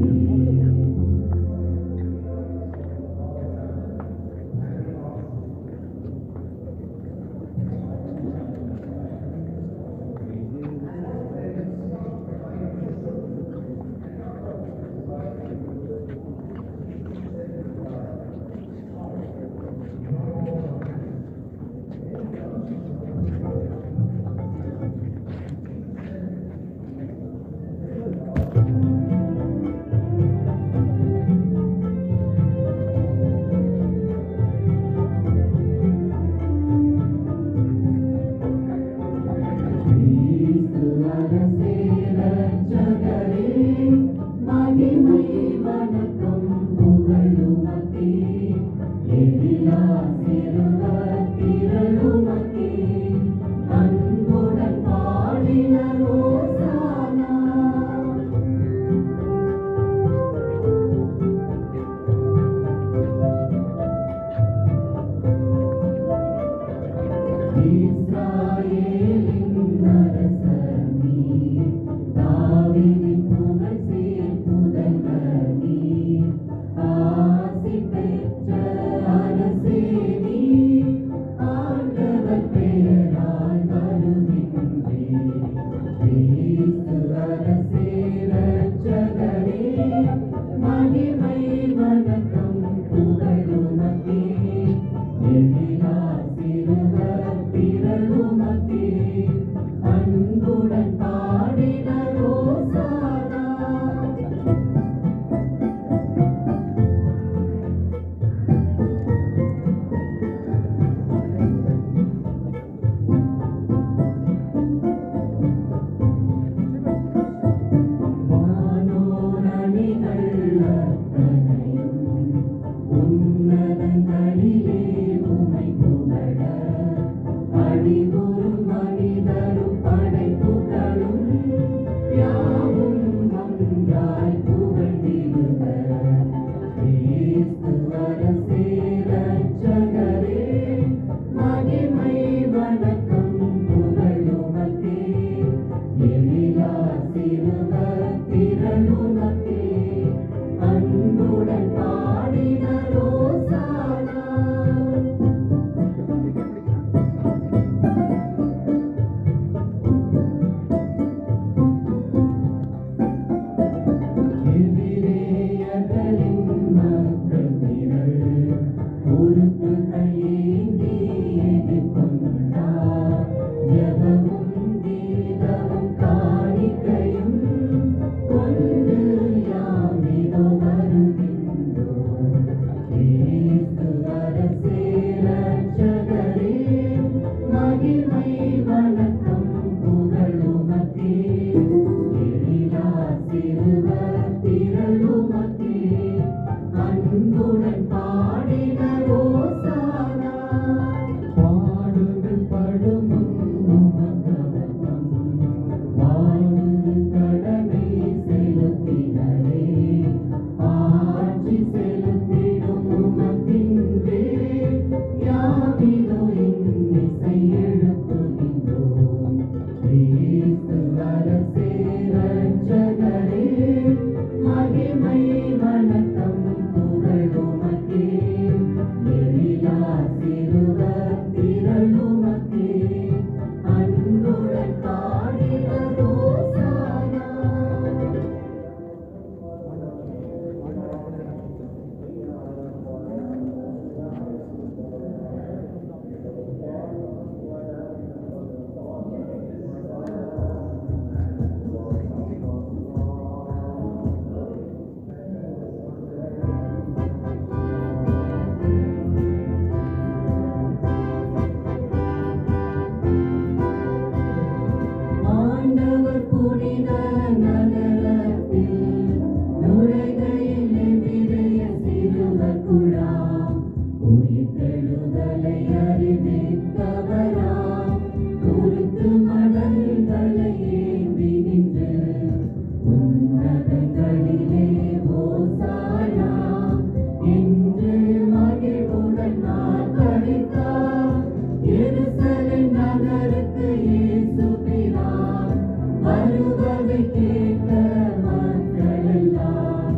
S4: மடல்களை ஏந்தி நின்று உன்னதங்களிலே ஓசானா என்று மகிழ்வுடன் ஆர்ப்பரித்தார். எருசலேம் நகருக்கு இயேசு பிரான் வருவதை கேட்ட மக்களெல்லாம்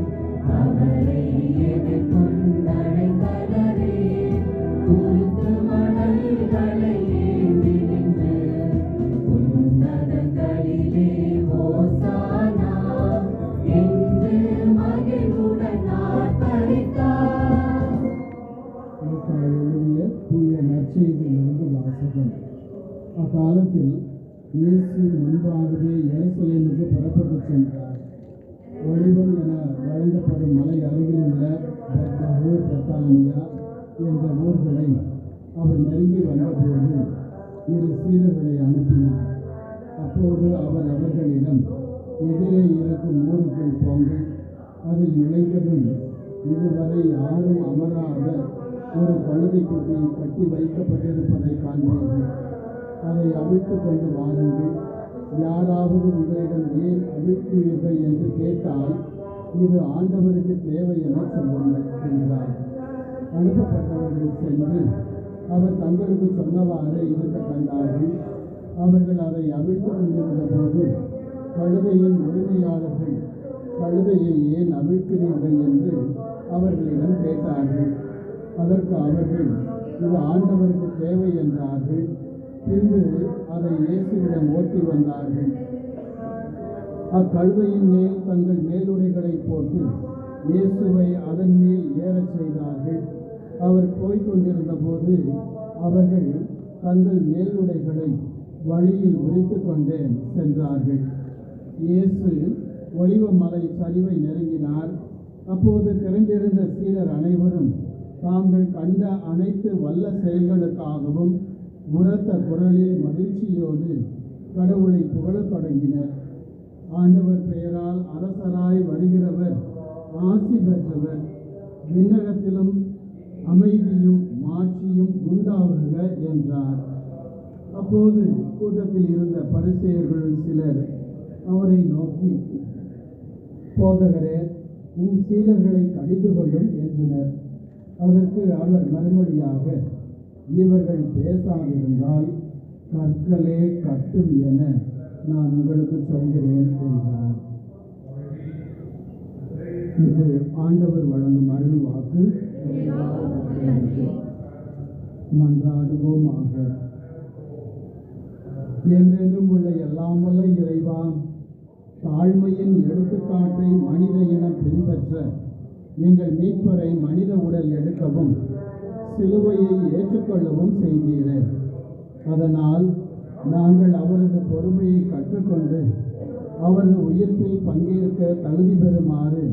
S4: அவரை எதிர்கொண்டழைத்தனரே. குருத்து மடல்களை ஏந்தி நின்று உன்னதங்களிலே ஓசானா என்று மகிழ்வுடன் ஆர்ப்பரித்தார்.
S5: எழுதிய தூய நற்செய்தியிலிருந்து வாசகம். அக்காலத்தில் இயேசு முன்பாகவே எருசலேமுக்கு புறப்பட்டுச் சென்றார். ஒலிவம் என வழங்கப்படும் மலை அருகில் உள்ள பெத்லகே, பெத்தானியா என்ற ஊர்களை அவர் நெருங்கி வந்தபோது இரு சீடர்களை அனுப்பினார். அப்போது அவர் அவர்களிடம், எதிரே இருக்கும் ஊருக்குள் போங்கள். அதில் நுழைந்ததும் இதுவரை யாரும் அமராத ஒரு கழுதைக்குட்டி கட்டி வைக்கப்பட்டிருப்பதை காண்பீர்கள். அதை அவிழ்த்து கொண்டு வாருங்கள். யாராவது உங்களிடம் ஏன் அவிழ்க்கிறீர்கள் என்று கேட்டால் இது ஆண்டவருக்கு தேவை என சொல்லுங்கள் என்றார். அனுப்பப்பட்டவர்கள் சென்று அவர் தங்களுக்கு சொன்னவாறு இருக்க கண்டார்கள். அவர்கள் அதை அவிழ்த்து கொண்டிருந்த போது கழுதையின் உரிமையாளர்கள், கழுதையை ஏன் அவிழ்க்கிறீர்கள் என்று அவர்களிடம் கேட்டார்கள். அதற்கு அவர்கள், இது ஆண்டவருக்கு தேவை என்றார்கள். பின்பு அதை இயேசுவிடம் ஓட்டி வந்தார்கள். அக்கழுதையின் மேல் தங்கள் மேலுடைகளை போட்டு இயேசுவை அதன் மேல் ஏறச் செய்தார்கள். அவர் போய்கொண்டிருந்த போது அவர்கள் தங்கள் மேலுடைகளை வழியில் உரித்து கொண்டே சென்றார்கள். இயேசு ஒலிவ மலை சரிவை நெருங்கினார். அப்போது திரண்டிருந்த சீடர் அனைவரும் தாங்கள் கண்ட அனைத்து வல்ல செயல்களுக்காகவும் உரத்த குரலில் மகிழ்ச்சியோடு கடவுளை புகழத் தொடங்கினர். ஆண்டவர் பெயரால் அரசராய் வருகிறவர் ஆசி பெற்றவர், விண்ணகத்திலும் அமைதியும் மாட்சியும் உண்டாவுக என்றார். அப்போது கூட்டத்தில் இருந்த பரிசேயர்கள் சிலர் அவரை நோக்கி, போதகரே, உம் சீடர்களை கடிந்து கொள்ளும் என்றனர். அதற்கு அவர் மறுமொழியாக, இவர்கள் பேசாதிருந்தால் கற்களே கட்டும் என நான் உங்களுக்கு சொல்கிறேன் என்றார். இது ஆண்டவர் வழங்கும் அருள் வாக்கு. மன்றாடுவோமாக. என்றென்றும் உள்ள எல்லாம் வல்ல இறைவா, தாழ்மையின் எடுத்துக்காட்டை மனித இனம் பின்பற்ற எங்கள் மீட்பரை மனித உடல் எடுக்கவும் சிலுவையை ஏற்றுக்கொள்ளவும் செய்தீரே. அதனால் நாங்கள் அவரது பொறுமையை கற்றுக்கொண்டு அவரது உயிர்ப்பில் பங்கேற்க தகுதி பெறுமாறு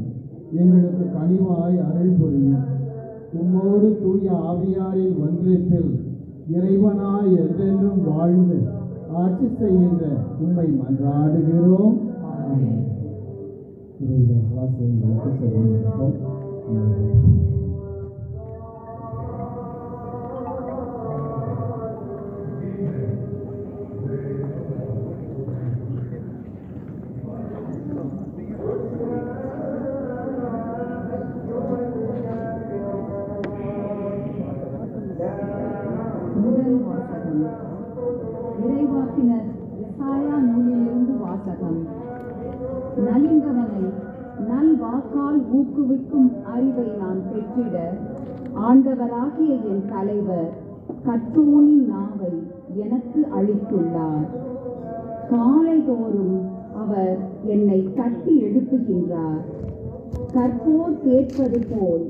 S5: எங்களுக்கு கனிவாய் அருள் புரியும். உம்மோடு தூய ஆவியாரின் ஒன்றியத்தில் இறைவனாய் என்றென்றும் வாழ்ந்து ஆட்சி செய்கின்ற உம்மை மன்றாடுகிறோம்.
S6: முதல் வாசகம். இறைவாக்கினர் எசாயா நூலிலிருந்து வாசகம். நலிந்தவனை நல்வாக்கால் ஊக்குவிக்கும் அறிவை நான் பெற்றிட ஆண்டவராகிய என் தலைவர் கற்றோனின் நாவை எனக்கு அளித்துள்ளார். காலைதோறும் அவர் என்னை தட்டி எழுப்புகின்றார். கற்போர் கேட்பது போல்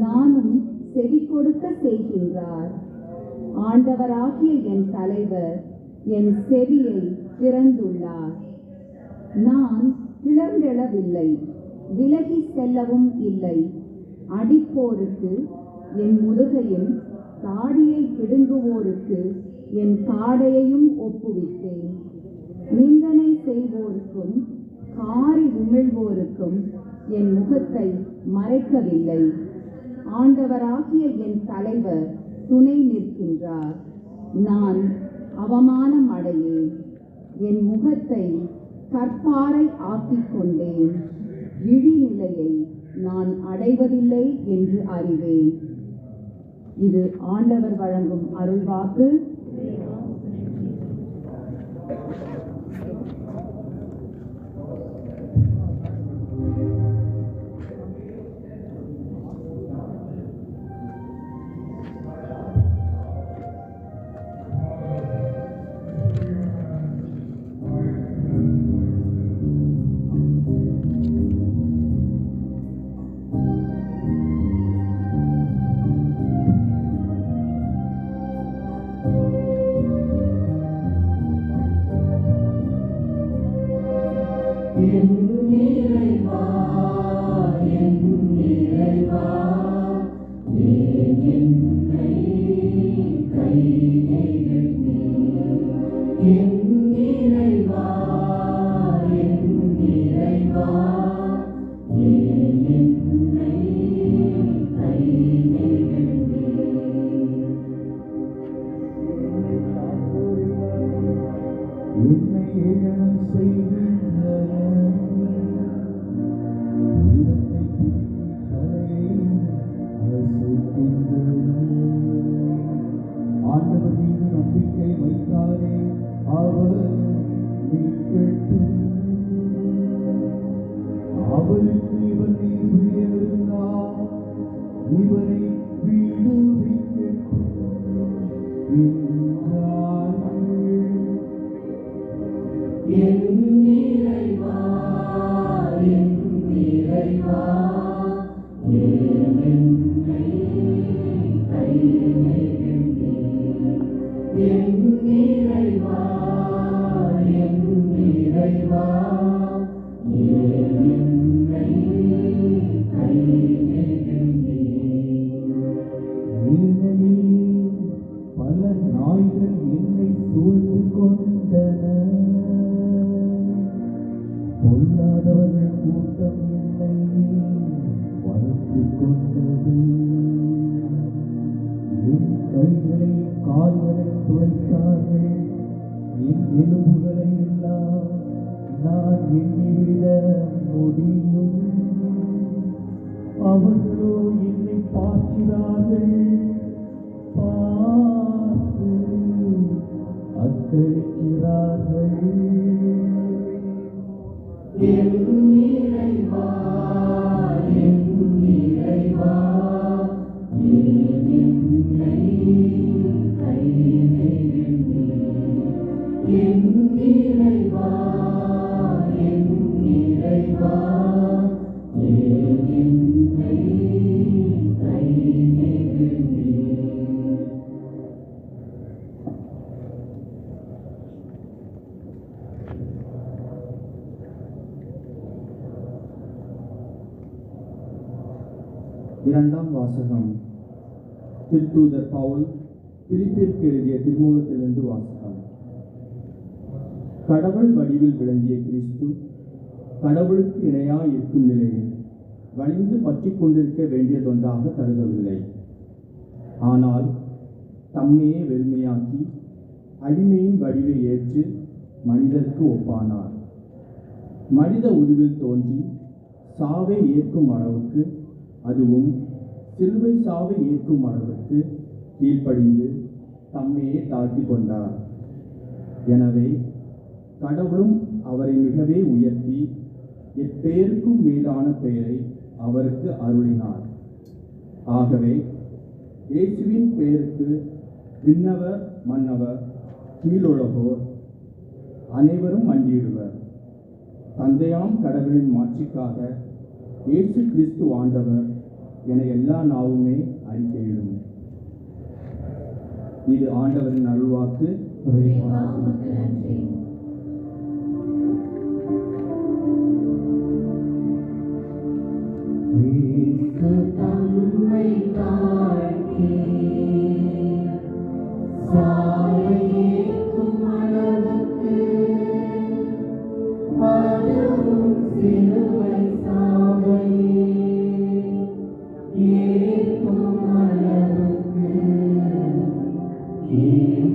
S6: நானும் செவி கொடுக்க செய்கின்றார். ஆண்டவராகிய என் தலைவர் என் செவியை திறந்துள்ளார். நான் கிளர்ந்தெழவில்லை, விலகி செல்லவும் இல்லை. அடிப்போருக்கு என் முதுகையும் தாடியை பிடுங்குவோருக்கு என் தாடையையும் ஒப்புவித்தேன். நிந்தனை செய்வோருக்கும் காரி உமிழ்வோருக்கும் என் முகத்தை மறைக்கவில்லை. ஆண்டவராகிய என் தலைவர் துணை நிற்கின்றார். நான் அவமானம் அடையேன். என் முகத்தை கற்பாறை ஆக்கிக் கொண்டேன். இழிநிலையை நான் அடைவதில்லை என்று அறிவேன். இது ஆண்டவர் வழங்கும் அருள்வாக்கு.
S4: ஆண்டவர் மீது நம்பிக்கை வைத்தாரே அவர் மீட்கட்டும். அவருக்கு இவர் நீதியிருந்தார், இவரை விடுவிக்கட்டும் என்றார்கள். என் இறைவா, என் இறைவா, ஏன் என்னை என் இறைவா, என் இறைவா, ஏன் என்னை நீங்களில் பல நாய்கள் என்னை சூழ்ந்து கொண்டன. பொல்லாதவர்கள் கூட்டம் என்னை வளர்த்துக் கொண்டது. என் கைகளை கால்களை துளைத்தார்கள். என் எலும்புகளை எல்லாம் நான் எண்ணிவிட முடியும். அவர்களோ என்னை பார்க்கிறார்கள், பார்த்து அக்களிக்கிறார்கள். என் இறைவா, என் இறைவா, ஏன் என்னை என் இறைவா, என் இறைவா, ஏன் என்னை
S5: இரண்டாம் வாசகம். திருத்தூதர் பவுல் பிலிப்பிற்கு எழுதிய திருமுகத்திலிருந்து வாசகம். கடவுள் வடிவில் விளங்கிய கிறிஸ்து கடவுளுக்கு இணையாய் இருக்கும் நிலையில் வலிந்து பற்றி கொண்டிருக்க வேண்டியதொன்றாக கருதவில்லை. ஆனால் தம்மையே வெறுமையாக்கி அடிமையின் வடிவை ஏற்று மனிதருக்கு ஒப்பானார். மனித உருவில் தோன்றி சாவை ஏற்கும் அளவுக்கு, அதுவும் சிலுவை சாவை ஏற்கும் அளவுக்கு கீழ்ப்படிந்து தம்மையே தாழ்த்தி கொண்டார். எனவே கடவுளும் அவரை மிகவே உயர்த்தி எப்பெயருக்கும் மேலான பெயரை அவருக்கு அருளினார். ஆகவே இயேசுவின் பெயருக்கு விண்ணவர் மன்னவர் கீழுலகோர் அனைவரும் மண்டியிடுவர். தந்தையாம் கடவுளின் மாட்சிக்காக இயேசு கிறிஸ்து ஆண்டவர் என எல்லா நாவுமே அறிக்கையிடும். இது ஆண்டவரின் அருள்வாக்கு.
S2: நன்றி.
S4: தம்மை தாழ்த்தி சாவை ஏற்கும் அளவுக்கு, அதுவும் சிலுவை சாவை ஏற்கும் அளவுக்கு கீழ்ப்படிபவராய்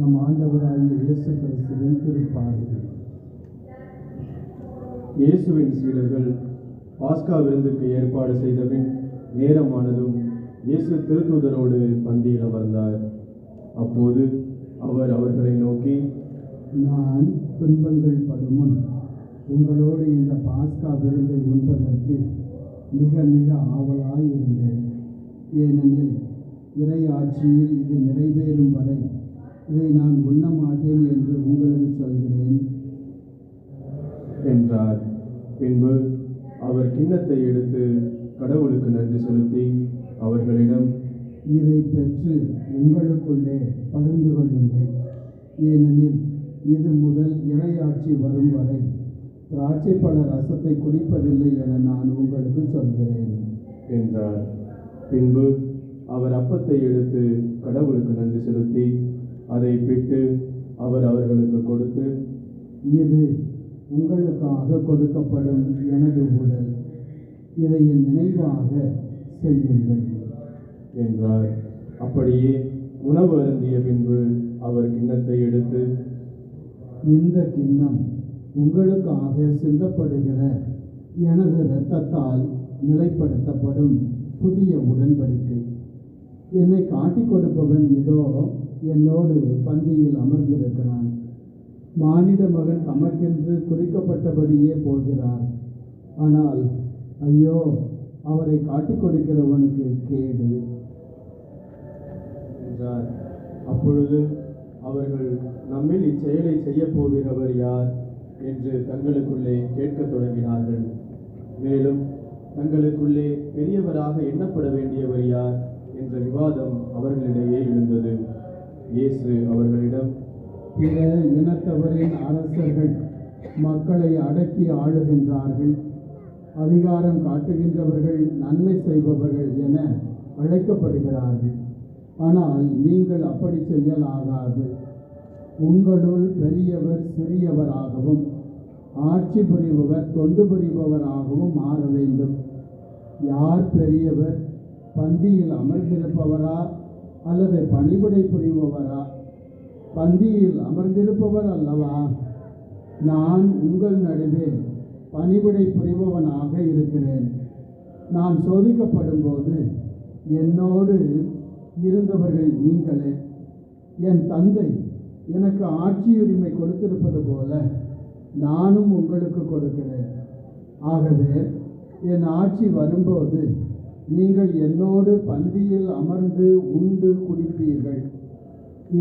S7: நம் ஆண்டவராகிய இயேசு கிறிஸ்துவின் திருப்பாடு.
S5: இயேசுவின் சீடர்கள் பாஸ்கா விருந்துக்கு ஏற்பாடு செய்தபின் நேரமானதும் இயேசு திருத்தூதரோடு பந்தியில் அமர்ந்தார். அப்போது அவர் அவர்களை நோக்கி,
S7: நான் துன்பங்கள் படும் முன் உங்களோடு இந்த பாஸ்கா விருந்தை உண்பதற்கு மிக மிக ஆவலாய் இருந்தேன். ஏனெனில் இறை ஆட்சியில் இது நிறைவேறும் வரை இதை நான் உண்ண மாட்டேன் என்று உங்களுக்கு சொல்கிறேன்
S5: என்றார். பின்பு அவர் கிண்ணத்தை எடுத்து கடவுளுக்கு நன்றி செலுத்தி அவர்களிடம்,
S7: இதை பெற்று உங்களுக்குள்ளே பகிர்ந்து கொள்ளுங்கள். ஏனெனில் இது முதல் இறையாட்சி வரும் வரை திராட்சைப்பழ ரசத்தை குடிப்பதில்லை என நான் உங்களுக்கு சொல்கிறேன்
S5: என்றார். பின்பு அவர் அப்பத்தை எடுத்து கடவுளுக்கு நன்றி செலுத்தி அதை பிட்டு அவர் அவர்களுக்கு கொடுத்து,
S7: இது உங்களுக்காக கொடுக்கப்படும் எனது உடல், இதை என் நினைவாக செய்யுங்கள்
S5: என்றார். அப்படியே உணவு அருந்திய பின்பு அவர் கிண்ணத்தை எடுத்து,
S7: இந்த கிண்ணம் உங்களுக்காக சிந்தப்படுகிற எனது இரத்தத்தால் நிலைப்படுத்தப்படும் புதிய உடன்படிக்கை. என்னை காட்டிக் கொடுப்பவன் இதோ என்னோடு பந்தியில் அமர்ந்திருக்கிறான். மானிட மகன் தமக்கென்று குறிக்கப்பட்டபடியே போகிறார். ஆனால் ஐயோ, அவரை காட்டிக் கொடுக்கிறவனுக்கு கேடு
S5: என்றார். அப்பொழுது அவர்கள், நம்மில் இச்செயலை செய்ய போகிறவர் யார் என்று தங்களுக்குள்ளே கேட்கத் தொடங்கினார்கள். மேலும் தங்களுக்குள்ளே பெரியவராக எண்ணப்பட வேண்டியவர் யார் என்ற விவாதம் அவர்களிடையே எழுந்தது. இயேசு அவர்களிடம்,
S7: பிற இனத்தவரின் அரசர்கள் மக்களை அடக்கி ஆளுகின்றார்கள். அதிகாரம் காட்டுகின்றவர்கள் நன்மை செய்பவர்கள் என அழைக்கப்படுகிறார்கள். ஆனால் நீங்கள் அப்படி செய்யலாகாது. உங்களுள் பெரியவர் சிறியவராகவும் ஆட்சி புரிபவர் தொண்டு புரிபவராகவும் மாற வேண்டும். யார் பெரியவர், பந்தியில் அமர்ந்திருப்பவரா அல்லது பணிபுடை புரிபவரா? பந்தியில் அமர்ந்திருப்பவர் அல்லவா? நான் உங்கள் நடுவே பணிபுடை புரிபவனாக இருக்கிறேன். நான் சோதிக்கப்படும் போது என்னோடு இருந்தவர்கள் நீங்களே. என் தந்தை எனக்கு ஆட்சியுரிமை கொடுத்திருப்பது போல நானும் உங்களுக்கு கொடுக்கிறேன். ஆகவே என் ஆட்சி வரும்போது நீங்கள் என்னோடு பந்தியில் அமர்ந்து உண்டு குடிப்பீர்கள்.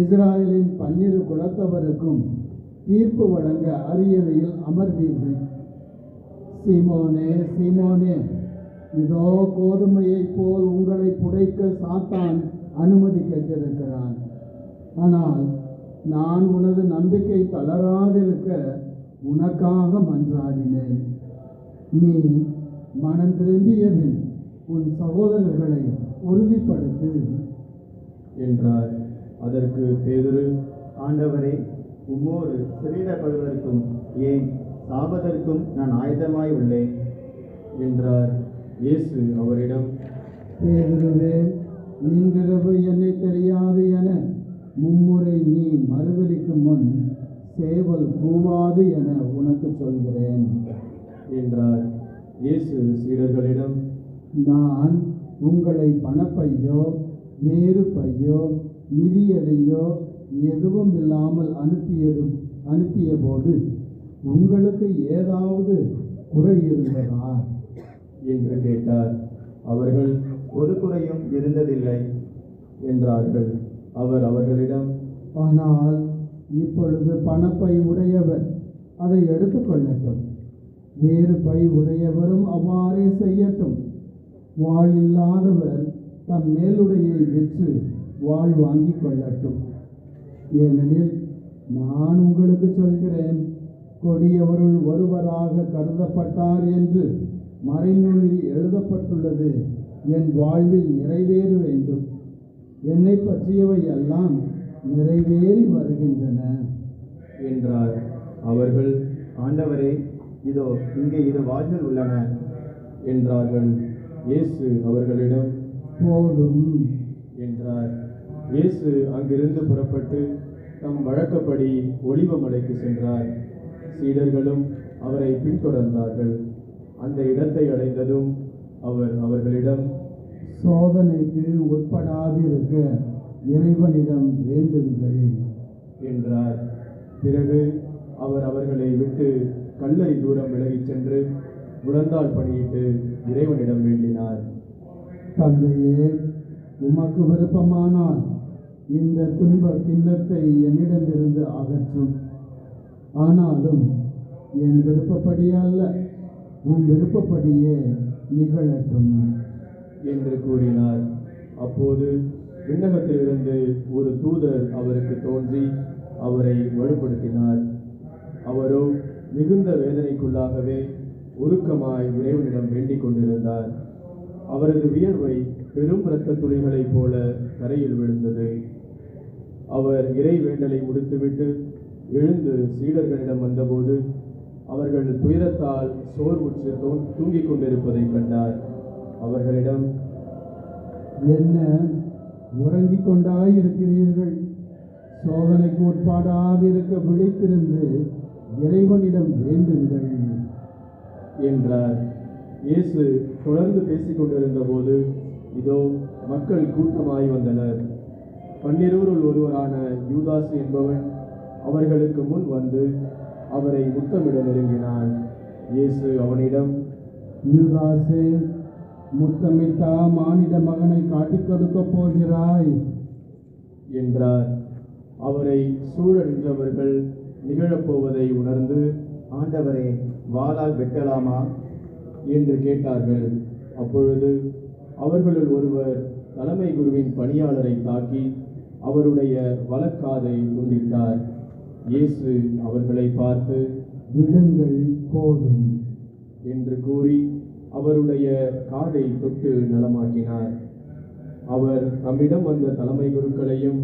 S7: இஸ்ராயலின் 12 குலத்தவருக்கும் தீர்ப்பு வழங்க அரியணையில் அமர்வீர்கள். சீமோனே, சீமோனே, இதோ கோதுமையைப் போல் உங்களை புடைக்க சாத்தான் அனுமதி கேட்டிருக்கிறான். ஆனால் நான் உனது நம்பிக்கை தளராதிருக்க உனக்காக மன்றாடினேன். நீ மனம் திரும்பியபின் உன் சகோதரர்களை உறுதிப்படுத்து
S5: என்றார். அதற்கு பேதுரு,
S8: ஆண்டவரே, உம்மோடு சிறையிடப்படுவதற்கும் ஏன் சாவதற்கும் நான் ஆயத்தமாய் உள்ளேன்
S5: என்றார். இயேசு அவரிடம்,
S7: பேதுருவே, இன்றிரவு என்னை தெரியாது என மும்முறை நீ மறுதலிக்கும் முன் சேவல் கூவாது என உனக்கு சொல்கிறேன்
S5: என்றார். இயேசு சீடர்களிடம்,
S7: நான் உங்களை பணப்பையோ வேறு பையோ நிதியடையோ எதுவும் இல்லாமல் அனுப்பிய போது உங்களுக்கு ஏதாவது குறை இருந்ததா
S5: என்று கேட்டார். அவர்கள்,
S8: ஒரு குறையும் இருந்ததில்லை
S5: என்றார்கள். அவர் அவர்களிடம்,
S7: ஆனால் இப்பொழுது பணப்பை உடையவர் அதை எடுத்துக்கொள்ளட்டும், வேறு பை உடையவரும் அவ்வாறே செய்யட்டும். வாழ் இல்லாதவர் தம் மேலுடையை விற்று வாழ் வாங்கி கொள்ளட்டும். ஏனெனில் நான் உங்களுக்கு சொல்கிறேன், கொடியவருள் ஒருவராக கருதப்பட்டார் என்று மறைநூலில் எழுதப்பட்டுள்ளது என் வாழ்வில் நிறைவேற வேண்டும். என்னை பற்றியவை எல்லாம் நிறைவேறி வருகின்றன
S5: என்றார். அவர்கள்,
S8: ஆண்டவரே, இதோ இங்கே 2 வாள்கள் உள்ளன
S5: என்றார்கள். இயேசு அவர்களிடம்,
S7: போதும்
S5: என்றார். இயேசு அங்கிருந்து புறப்பட்டு தம் வழக்கப்படி ஒலிவ மலைக்கு சென்றார். சீடர்களும் அவரை பின்தொடர்ந்தார்கள். அந்த இடத்தை அடைந்ததும் அவர் அவர்களிடம்,
S7: சோதனைக்கு உட்படாதிருக்க இறைவனிடம் வேண்டுங்கள்
S5: என்றார். பிறகு அவர் அவர்களை விட்டு கல்லறை தூரம் விலகிச் சென்று முழந்தாள் பணியிட்டு இறைவனிடம் வேண்டினார்.
S7: தந்தையே, உமக்கு விருப்பமானால் இந்த துன்ப கிண்ணத்தை என்னிடமிருந்து அகற்றும். ஆனாலும் என் விருப்பப்படி அல்ல, உன் விருப்பப்படியே நிகழட்டும்
S5: என்று கூறினார். அப்போது விண்ணகத்திலிருந்து ஒரு தூதர் அவருக்கு தோன்றி அவரை வலுப்படுத்தினார். அவரோ மிகுந்த வேதனைக்குள்ளாகவே உருக்கமாய் இறைவனிடம் வேண்டிக் கொண்டிருந்தார். அவரது வியர்வை பெரும் இரத்த துளிகளைப் போல தரையில் விழுந்தது. அவர் இறை வேண்டலை முடித்துவிட்டு எழுந்து சீடர்களிடம் வந்தபோது அவர்கள் துயரத்தால் சோர்வுற்று தூங்கிக் கொண்டிருப்பதைக் கண்டார். அவர்களிடம்,
S7: என்ன உறங்கிக் கொண்டாயிருக்கிறீர்கள்? சோதனைக்கு உட்படாதிருக்க விழித்திருந்து இறைவனிடம் வேண்டுங்கள்
S5: என்றார். இயேசு தொடர்ந்து பேசிக் கொண்டிருந்த போது இதோ மக்கள் கூட்டமாய் வந்தனர். 12 ஒருவரான யூதாசு என்பவன் அவர்களுக்கு முன் வந்து அவரை முத்தமிட நெருங்கினான். இயேசு அவனிடம்,
S7: யூதாசே, முத்தமிட்டா மானிட மகனை காட்டிக் கொடுக்கப் போகிறாய்
S5: என்றார். அவரை சூழ நின்றவர்கள் நிகழப்போவதை உணர்ந்து,
S8: ஆண்டவரே, வாளால் வெட்டலாமா
S5: என்று கேட்டார்கள். அப்பொழுது அவர்களுள் ஒருவர் தலைமை குருவின் பணியாளரை தாக்கி அவருடைய வலக்காதை துண்டித்தார். இயேசு அவர்களை பார்த்து,
S7: விடுங்கள், போதும்
S5: என்று கூறி அவருடைய காதை தொட்டு நலமாக்கினார். அவர் தம்மிடம் வந்த தலைமை குருக்களையும்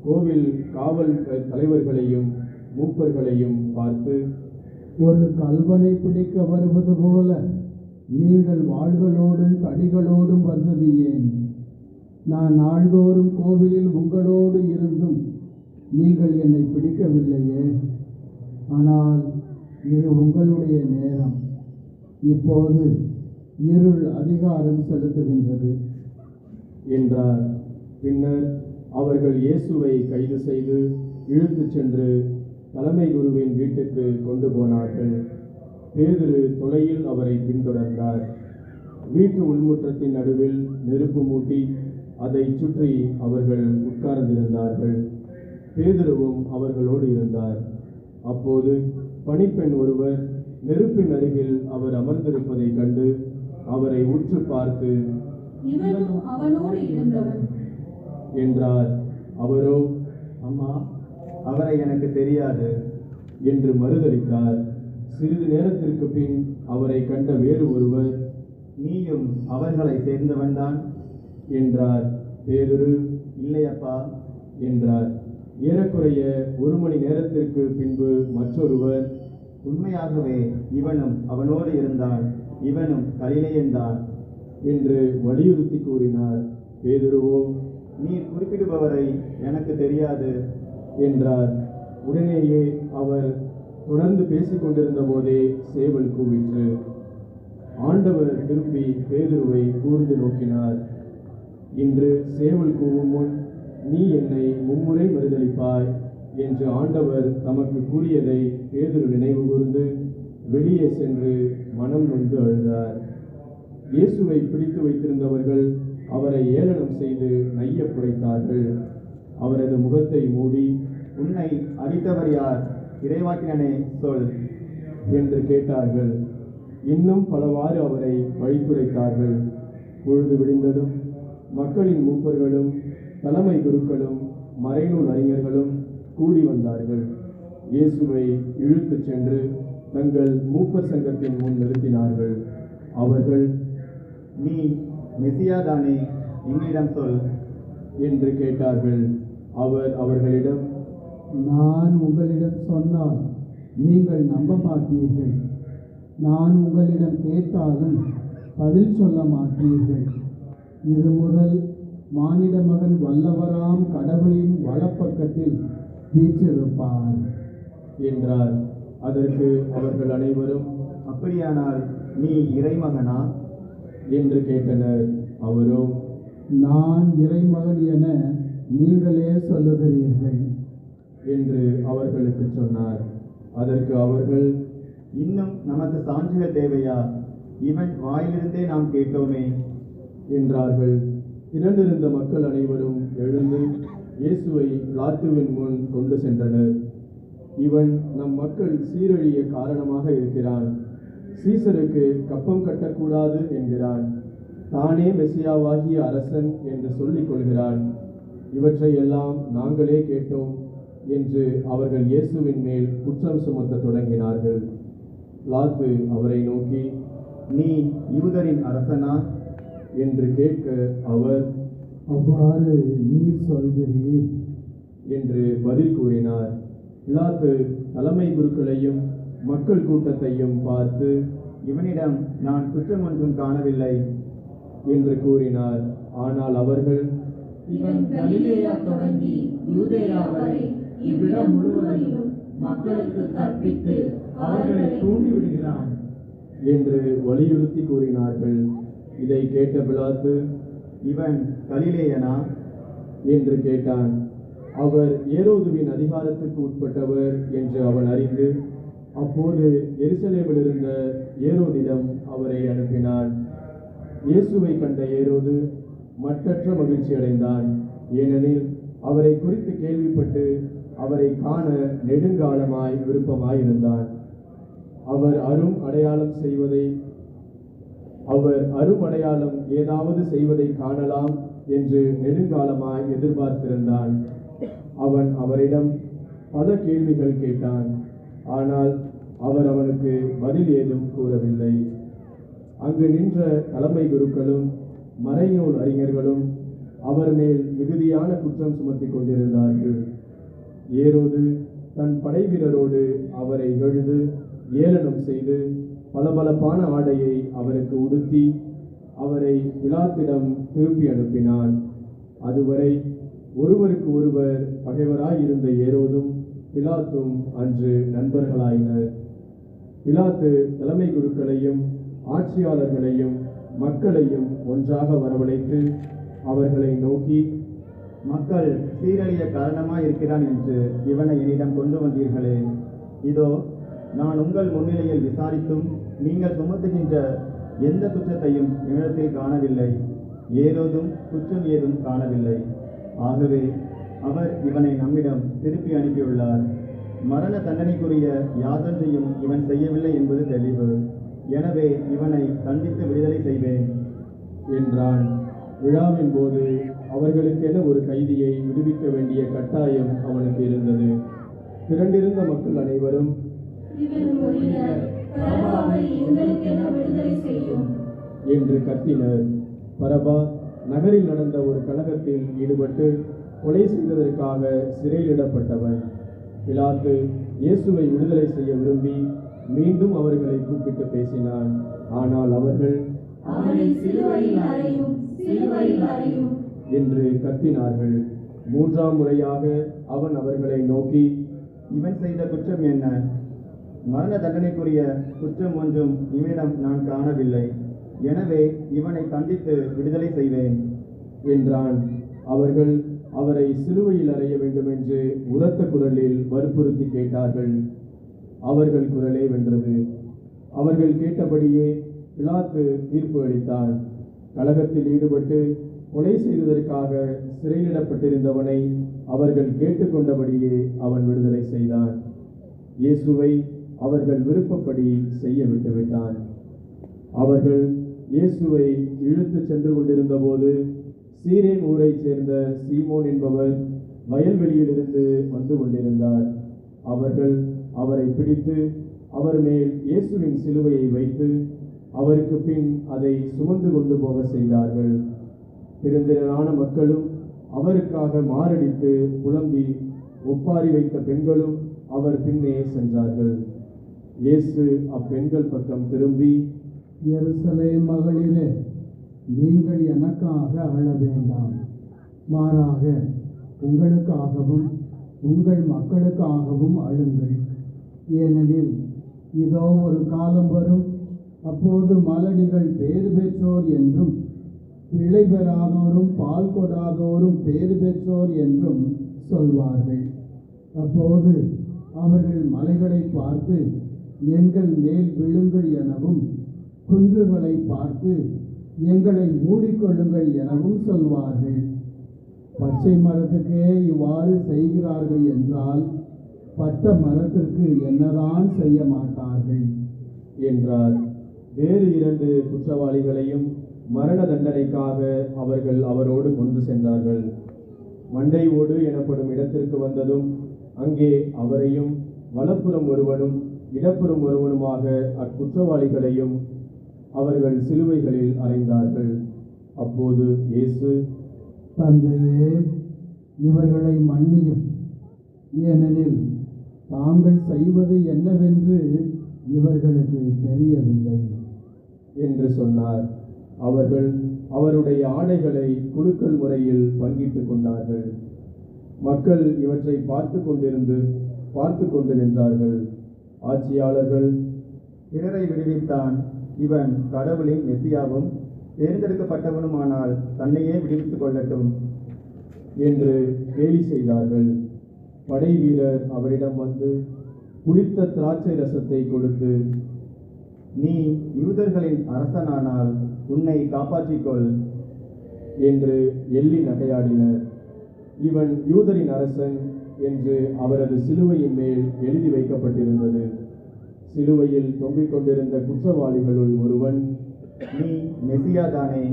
S5: கோவில் காவல் தலைவர்களையும் மூப்பர்களையும் பார்த்து,
S7: ஒரு கல்வனை பிடிக்க வருவது போல நீங்கள் வாள்களோடும் தடிகளோடும் வந்தது ஏன்? நான் நாள்தோறும் கோவிலில் உங்களோடு இருந்தும் நீங்கள் என்னை பிடிக்கவில்லையே. ஆனால் இது உங்களுடைய நேரம். இப்போது இருள் அதிகாரம் செலுத்துகின்றது
S5: என்றார். பின்னர் அவர்கள் இயேசுவை கைது செய்து இழுத்துச் சென்று தலைமை குருவின் வீட்டுக்கு கொண்டு போனார்கள். பேதுரு தொலையில் அவரை பின்தொடர்ந்தார். வீட்டு உள்முற்றத்தின் நடுவில் நெருப்பு மூட்டி அதை சுற்றி அவர்கள் உட்கார்ந்திருந்தார்கள். பேதுருவும் அவர்களோடு இருந்தார். அப்போது பணிப்பெண் ஒருவர் நெருப்பின் அருகில் அவர் அமர்ந்திருப்பதை கண்டு அவரை உற்று பார்த்து,
S2: இவனும் அவனோடு இருந்தவன்
S5: என்றார். அவரோ,
S8: அம்மா, அவரை எனக்கு தெரியாது
S5: என்று மறுதளித்தார். சிறிது நேரத்திற்கு பின் அவரை கண்ட வேறு ஒருவர்,
S8: நீயும் அவர்களை சேர்ந்தவன்தான்
S5: என்றார். பேதுரு,
S8: இல்லையப்பா
S5: என்றார். ஏறக்குறைய 1 மணி நேரத்திற்கு பின்பு மற்றொருவர்,
S8: உண்மையாகவே இவனும் அவனோடு இருந்தான், இவனும் கலிலேயன்தான்
S5: என்று வலியுறுத்தி கூறினார். பேதுருவோ,
S8: நீர் குறிப்பிடுபவரை எனக்கு தெரியாது
S5: என்றார். உடனேயே அவர் தொடர்ந்து பேசிக் கொண்டிருந்த போதே சேவல் கூவிற்று. ஆண்டவர் திரும்பி பேதுருவை கூர்ந்து நோக்கினார். இன்று சேவல் கூவும் முன் நீ என்னை 3 முறை மறுதளிப்பாய் என்று ஆண்டவர் தமக்கு கூறியதை பேதுரு நினைவு கூர்ந்து வெளியே சென்று மனம் நொந்து அழுதார். இயேசுவை பிடித்து வைத்திருந்தவர்கள் அவரை ஏளனம் செய்து நைய புடைத்தார்கள். அவரது முகத்தை மூடி,
S8: உன்னை அடித்தவர் யார்? இறைவாக்கினனே சொல்
S5: என்று கேட்டார்கள். இன்னும் பலவாறு அவரை பழித்துரைத்தார்கள். பொழுது விடிந்ததும் மக்களின் மூப்பர்களும் தலைமை குருக்களும் மறைநூல் அறிஞர்களும் கூடி வந்தார்கள். இயேசுவை இழுத்துச் சென்று தங்கள் மூப்பர் சங்கத்தின் முன் நிறுத்தினார்கள். அவர்கள்,
S8: நீ மெசியாதானே? எங்களிடம் சொல்
S5: என்று கேட்டார்கள். அவர் அவர்களிடம்,
S7: நான் உங்களிடம் சொன்னால் நீங்கள் நம்ப மாட்டீர்கள். நான் உங்களிடம் கேட்டாலும் பதில் சொல்ல மாட்டீர்கள். இது முதல் மானிட மகன் வல்லவராம் கடவுளின் வலப்பக்கத்தில் வீற்றிருப்பார்
S5: என்றார். அதற்கு அவர்கள் அனைவரும்,
S8: அப்படியானால் நீ இறைமகனா
S5: என்று கேட்டனர். அவரோ,
S7: நான் இறைமகன் என நீங்களே சொல்லுகிறீர்கள்
S5: என்று அவர்களுக்கு சொன்னார். அதற்கு அவர்கள்,
S8: இன்னும் நமக்கு சான்றுகள் தேவையா? இவன் வாயிலிருந்தே நாம் கேட்டோமே
S5: என்றார்கள். திரண்டிருந்த மக்கள் அனைவரும் எழுந்து இயேசுவை பிலாத்துவின் முன் கொண்டு சென்றனர். இவன் நம் மக்கள் சீரழிய காரணமாக இருக்கிறான். சீசருக்கு கப்பம் கட்டக்கூடாது என்கிறான். தானே மெசியாவாகிய அரசன் என்று சொல்லிக் கொள்கிறான். இவற்றையெல்லாம் நாங்களே கேட்டோம் என்று அவர்கள் இயேசுவின் மேல் குற்றம் சுமத்த தொடங்கினார்கள். பிலாத்து அவரை நோக்கி,
S8: நீ யூதரின் அரசனா
S5: என்று கேட்க அவர்,
S7: அவ்வாறு நீர் சொல்கிறீர்
S5: என்று பதில் கூறினார். பிலாத்து தலைமை குருக்களையும் மக்கள் கூட்டத்தையும் பார்த்து,
S8: இவனிடம் நான் குற்றம் ஒன்றும் காணவில்லை
S5: என்று கூறினார். ஆனால் அவர்கள்,
S2: இவன் கலிலேயா தொடங்கி யூதேயா வரை இவ்விடம் முழுவதிலும் மக்களுக்கு கற்பித்து அவர்களை தூண்டிவிடுகிறான்
S5: என்று வலியுறுத்தி கூறினார்கள். இதை கேட்ட பிலாத்து,
S8: இவன் கலிலேயனா
S5: என்று கேட்டான். அவர் ஏரோதுவின் அதிகாரத்துக்கு உட்பட்டவர் என்று அவன் அறிந்து, அப்போது எருசலேமில் இருந்த ஏரோதிடம் அவரை அனுப்பினான். இயேசுவை கண்ட ஏரோது மட்டற்ற மகிழ்ச்சி அடைந்தான். ஏனெனில் அவரை குறித்து கேள்விப்பட்டு அவரை காண நெடுங்காலமாய் விருப்பமாயிருந்தான். அவர் அரும் அடையாளம் ஏதாவது செய்வதை காணலாம் என்று நெடுங்காலமாய் எதிர்பார்த்திருந்தான். அவன் அவரிடம் பல கேள்விகள் கேட்டான். ஆனால் அவர் அவனுக்கு பதில் ஏதும் கூறவில்லை. அங்கு நின்ற தலைமை குருக்களும் மறைநூல் அறிஞர்களும் அவர் மேல் மிகுதியான குற்றம் சுமத்தி கொண்டிருந்தார்கள். ஏரோது தன் படை வீரரோடு அவரை இகழ்ந்து ஏளனம் செய்து பளபளப்பான ஆடையை அவருக்கு உடுத்தி அவரை பிலாத்திடம் திருப்பி அனுப்பினான். அதுவரை ஒருவருக்கு ஒருவர் பகைவராயிருந்த ஏரோதும் பிலாத்தும் அன்று நண்பர்களாயினர். பிலாத்து தலைமை குருக்களையும் ஆட்சியாளர்களையும் மக்களையும் ஒன்றாக வரவழைத்து அவர்களை நோக்கி,
S8: மக்கள் சீரழிய காரணமாயிருக்கிறான் என்று இவனை என்னிடம் கொண்டு வந்தீர்களே. இதோ நான் உங்கள் முன்னிலையில் விசாரித்தும் நீங்கள் சுமத்துகின்ற எந்த குற்றத்தையும் இவனிடத்தில் காணவில்லை. ஏரோதும் குற்றம் ஏதும் காணவில்லை. ஆகவே அவர் இவனை நம்மிடம் திருப்பி அனுப்பியுள்ளார். மரண தண்டனைக்குரிய யாதொன்றையும் இவன் செய்யவில்லை என்பது தெளிவு. எனவே இவனை தண்டித்து விடுதலை செய்வேன்
S5: என்றான். விழாவின் போது அவர்களுக்கென ஒரு கைதியை விடுவிக்க வேண்டிய கட்டாயம் அவனுக்கு இருந்தது. திரண்டிருந்த மக்கள் அனைவரும்,
S2: இவன் ஒருவர் பரபாவை எங்களுக்கென விடுதலை செய்யும்
S5: என்று கத்தினர். பரபா நகரில் நடந்த ஒரு கலகத்தில் ஈடுபட்டு கொலை செய்ததற்காக சிறையிலிடப்பட்டவன். பிலாத்து இயேசுவை விடுதலை செய்ய விரும்பி மீண்டும் அவர்களை கூப்பிட்டு பேசினான். ஆனால் அவர்கள்,
S2: அவனை சிலுவையில் அறையும், சிலுவையில் அறையும்
S5: என்று கத்தினார்கள். மூன்றாம் முறையாக அவன் அவர்களை நோக்கி,
S8: இவன் செய்த குற்றம் என்ன? மரண தண்டனைக்குரிய குற்றம் ஒன்றும் இவனிடம் நான் காணவில்லை. எனவே இவனை தண்டித்து விடுதலை செய்வேன்
S5: என்றான். அவர்கள் அவரை சிலுவையில் அறைய வேண்டும் என்று உரத்த குரலில் வற்புறுத்தி கேட்டார்கள். அவர்கள் குரலே வென்றது. அவர்கள் கேட்டபடியே பிலாத்து தீர்ப்பு அளித்தான். கலகத்தில் ஈடுபட்டு கொலை செய்ததற்காக சிறையிடப்பட்டிருந்தவனை அவர்கள் கேட்டுக்கொண்டபடியே அவன் விடுதலை செய்தான். இயேசுவை அவர்கள் விருப்பப்படி செய்ய விட்டுவிட்டான். அவர்கள் இயேசுவை இழுத்து சென்று கொண்டிருந்த போது சீரேன் ஊரைச் சேர்ந்த சீமோன் என்பவர் வயல்வெளியிலிருந்து வந்து கொண்டிருந்தார். அவர்கள் அவரை பிடித்து அவர் மேல் இயேசுவின் சிலுவையை வைத்து அவருக்கு பின் அதை சுமந்து கொண்டு போக செய்தார்கள். பெருந்திரளான மக்களும் அவருக்காக மாரடித்து புலம்பி ஒப்பாரி வைத்த பெண்களும் அவர் பின்னே சென்றார்கள். இயேசு அப்பெண்கள் பக்கம் திரும்பி,
S7: எருசலேம் மகளிரே, நீங்கள் எனக்காக அழ வேண்டாம், மாறாக உங்களுக்காகவும் உங்கள் மக்களுக்காகவும் அழுங்கள். ஏனெனில் இதோ ஒரு காலம் வரும், அப்போது மலடிகள் பேறு பெற்றோர் என்றும் பிள்ளை பெறாதோரும் பால் கொடாதோரும் பேறு பெற்றோர் என்றும் சொல்வார்கள். அப்போது அவர்கள் மலைகளை பார்த்து எங்கள் மேல் விழுங்கள் எனவும், குன்றுகளை பார்த்து எங்களை மூடிக்கொள்ளுங்கள் எனவும் சொல்வார்கள். பச்சை மரத்துக்கே இவ்வாறு செய்கிறார்கள் என்றால் பட்ட மரத்திற்கு என்னதான் செய்ய மாட்டார்கள்
S5: என்றார். வேறு 2 குற்றவாளிகளையும் மரண தண்டனைக்காக அவர்கள் அவரோடு கொண்டு சென்றார்கள். மண்டை ஓடு எனப்படும் இடத்திற்கு வந்ததும் அங்கே அவரையும் வலப்புறம் ஒருவனும் இடப்புறம் ஒருவனுமாக அக்குற்றவாளிகளையும் அவர்கள் சிலுவைகளில் அறைந்தார்கள். அப்போது இயேசு,
S7: தந்தையே, இவர்களை மன்னியும், ஏனெனில் தாங்கள் செய்வது என்னவென்று இவர்களுக்கு தெரியவில்லை
S5: என்று சொன்னார். அவர்கள் அவருடைய ஆடைகளை குலுக்கல் முறையில் பங்கிட்டுக் கொண்டார்கள். மக்கள் இவற்றை பார்த்து கொண்டு நின்றார்கள். ஆட்சியாளர்கள்,
S8: பிறரை விடுவித்தான், இவன் கடவுளின் மெசியாவும் தேர்ந்தெடுக்கப்பட்டவனுமானால் தன்னையே விடுவித்துக் கொள்ளட்டும்
S5: என்று கேலி செய்தார்கள். படை வீரர் அவரிடம் வந்து புளித்த திராட்சை ரசத்தை கொடுத்து,
S8: நீ யூதர்களின் அரசனானால் உன்னை காப்பாற்றிக்கொள்
S5: என்று எள்ளி நகையாடினர். இவன் யூதரின் அரசன் என்று அவரது சிலுவையின் மேல் எழுதி வைக்கப்பட்டிருந்தது. சிலுவையில் தொங்கிக் கொண்டிருந்த குற்றவாளிகளுள் ஒருவன்,
S8: நீ மெசியாதானே,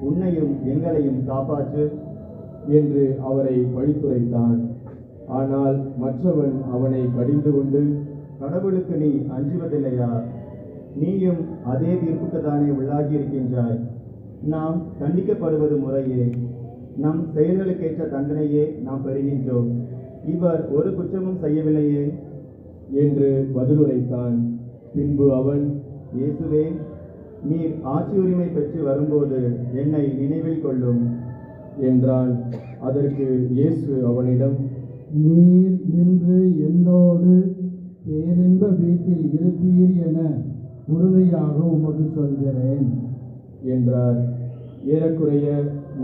S8: உன்னையும் எங்களையும் காப்பாற்று
S5: என்று அவரை பழித்துரைத்தான். ஆனால் மற்றவன் அவனை கடிந்து கொண்டு,
S8: கடவுளுக்கு நீ அஞ்சுவதில்லையா? நீயும் அதே தீர்ப்புக்கு தானே உள்ளாகி இருக்கின்றாய். நாம் தண்டிக்கப்படுவது முறையே, நம் செயல்களுக்கேற்ற தண்டனையே நாம் பெறுகின்றோம். இவர் ஒரு குற்றமும் செய்யவில்லையே
S5: என்று பதிலுரைத்தான். பின்பு அவன்,
S8: இயேசுவே, நீர் ஆட்சி உரிமை பெற்று வரும்போது என்னை நினைவில் கொள்ளும்
S5: என்றான். அதற்கு இயேசு அவனிடம்,
S7: நீர் இன்று என்னோடு பேரின்ப வீட்டில் இருப்பீர் என உறுதியாக உமக்கு சொல்கிறேன்
S5: என்றார். ஏறக்குறைய